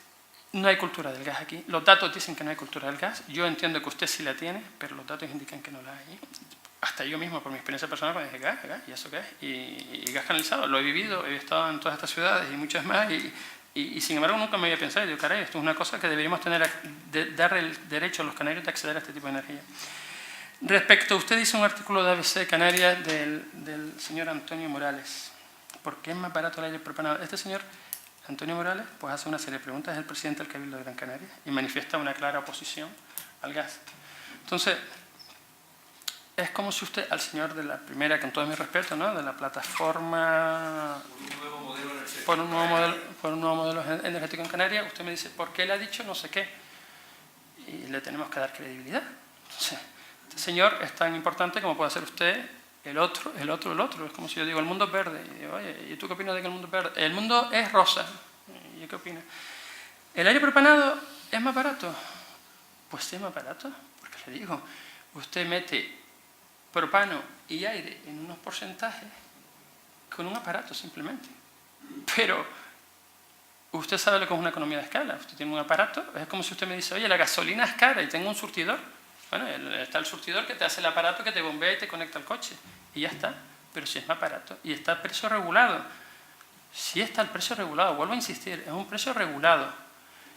no hay cultura del gas aquí. Los datos dicen que no hay cultura del gas. Yo entiendo que usted sí la tiene, pero los datos indican que no la hay. Hasta yo mismo, por mi experiencia personal, cuando dije, gas, ¿y eso qué es? Y gas canalizado, lo he vivido, he estado en todas estas ciudades y muchas más, y sin embargo nunca me había pensado, y digo, caray, esto es una cosa que deberíamos tener, dar el derecho a los canarios de acceder a este tipo de energía. Respecto, usted dice un artículo de ABC Canarias del señor Antonio Morales. ¿Por qué es más barato el aire propanado? Este señor, Antonio Morales, pues hace una serie de preguntas, es el presidente del Cabildo de Gran Canaria y manifiesta una clara oposición al gas. Entonces, es como si usted, al señor de la primera, con todo mi respeto, ¿no?, de la plataforma por un nuevo modelo energético en Canarias, usted me dice, ¿por qué él ha dicho no sé qué? Y le tenemos que dar credibilidad. Entonces, este señor es tan importante como puede ser usted el otro. Es como si yo digo, el mundo es verde. Y digo, oye, ¿y tú qué opinas de que el mundo es verde? El mundo es rosa. ¿Y qué opinas? ¿El aire propanado es más barato? Pues sí es más barato, porque le digo, usted mete propano y aire en unos porcentajes con un aparato simplemente. Pero usted sabe lo que es una economía de escala. Usted tiene un aparato, es como si usted me dice, oye, la gasolina es cara y tengo un surtidor. Bueno, está el surtidor que te hace el aparato que te bombea y te conecta al coche. Y ya está. Pero si es más barato y está el precio regulado. Si está el precio regulado, vuelvo a insistir, es un precio regulado.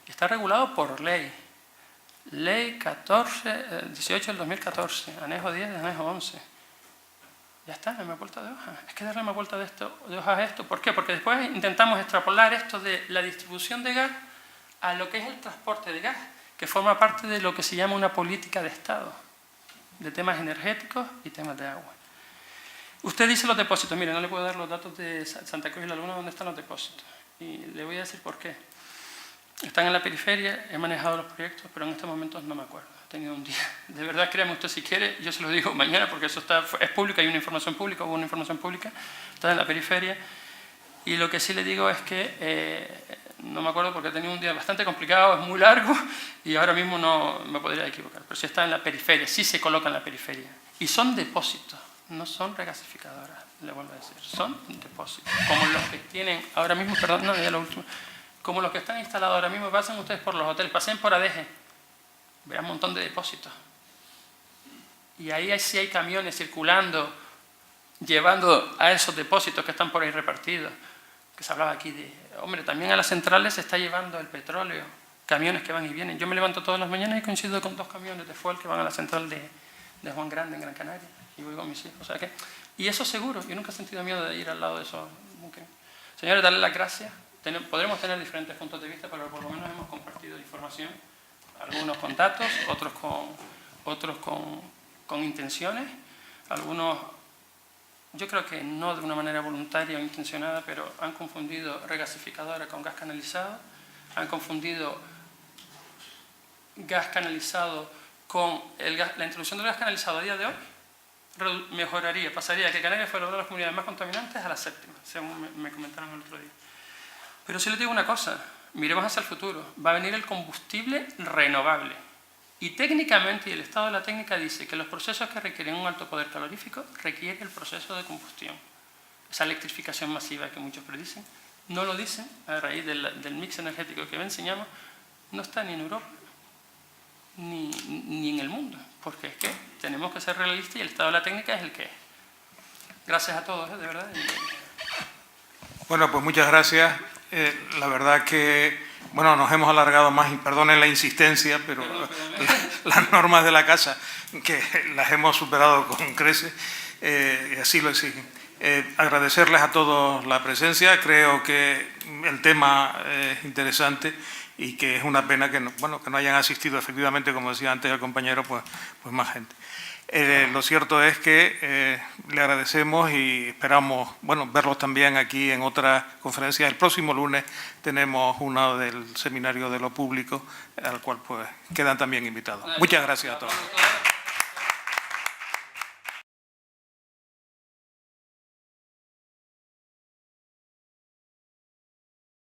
Está regulado por ley. Ley 18 del 2014, anejo 10 de anejo 11. Ya está, dame vuelta de hoja. Es que darle más vuelta de hoja a esto. ¿Por qué? Porque después intentamos extrapolar esto de la distribución de gas a lo que es el transporte de gas, que forma parte de lo que se llama una política de Estado, de temas energéticos y temas de agua. Usted dice los depósitos. Mire, no le puedo dar los datos de Santa Cruz y La Luna donde están los depósitos. Y le voy a decir por qué. Están en la periferia, he manejado los proyectos, pero en estos momentos no me acuerdo. He tenido un día. De verdad, créame usted si quiere, yo se lo digo mañana porque eso es público, hay una información pública, hubo una información pública, está en la periferia. Y lo que sí le digo es que no me acuerdo porque he tenido un día bastante complicado, es muy largo y ahora mismo no me podría equivocar. Pero sí está en la periferia, sí se coloca en la periferia. Y son depósitos, no son regasificadoras, le vuelvo a decir. Son depósitos, como los que tienen ahora mismo, perdón, no, ya lo último. Como los que están instalados ahora mismo, pasen ustedes por los hoteles, pasen por ADG, verán un montón de depósitos. Y ahí sí hay camiones circulando, llevando a esos depósitos que están por ahí repartidos. Que se hablaba aquí de, hombre, también a las centrales se está llevando el petróleo, camiones que van y vienen. Yo me levanto todas las mañanas y coincido con 2 camiones de fuel que van a la central de Juan Grande, en Gran Canaria, y voy con mis hijos. O sea que, y eso seguro, yo nunca he sentido miedo de ir al lado de eso. Señores, darle las gracias. Podremos tener diferentes puntos de vista, pero por lo menos hemos compartido información, algunos con datos, otros con intenciones, algunos, yo creo que no de una manera voluntaria o intencionada, pero han confundido regasificadora con gas canalizado, han confundido gas canalizado con la introducción del gas canalizado a día de hoy mejoraría, pasaría de que Canarias fuera una de las comunidades más contaminantes a la 7ª, según me comentaron el otro día. Pero sí les digo una cosa, miremos hacia el futuro, va a venir el combustible renovable. Y técnicamente, y el estado de la técnica dice que los procesos que requieren un alto poder calorífico requiere el proceso de combustión. Esa electrificación masiva que muchos predicen, no lo dicen a raíz del mix energético que enseñamos, no está ni en Europa ni en el mundo, porque es que tenemos que ser realistas y el estado de la técnica es el que es. Gracias a todos, de verdad. Bueno, pues muchas gracias. La verdad que, bueno, nos hemos alargado más, y perdonen la insistencia, pero las normas de la casa, que las hemos superado con creces, y así lo exigen. Agradecerles a todos la presencia, creo que el tema es interesante y que es una pena que no, bueno, que no hayan asistido efectivamente, como decía antes el compañero, pues más gente. Lo cierto es que le agradecemos y esperamos, bueno, verlos también aquí en otras conferencias. El próximo lunes tenemos una del seminario de lo público, al cual pues quedan también invitados. Muchas gracias a todos.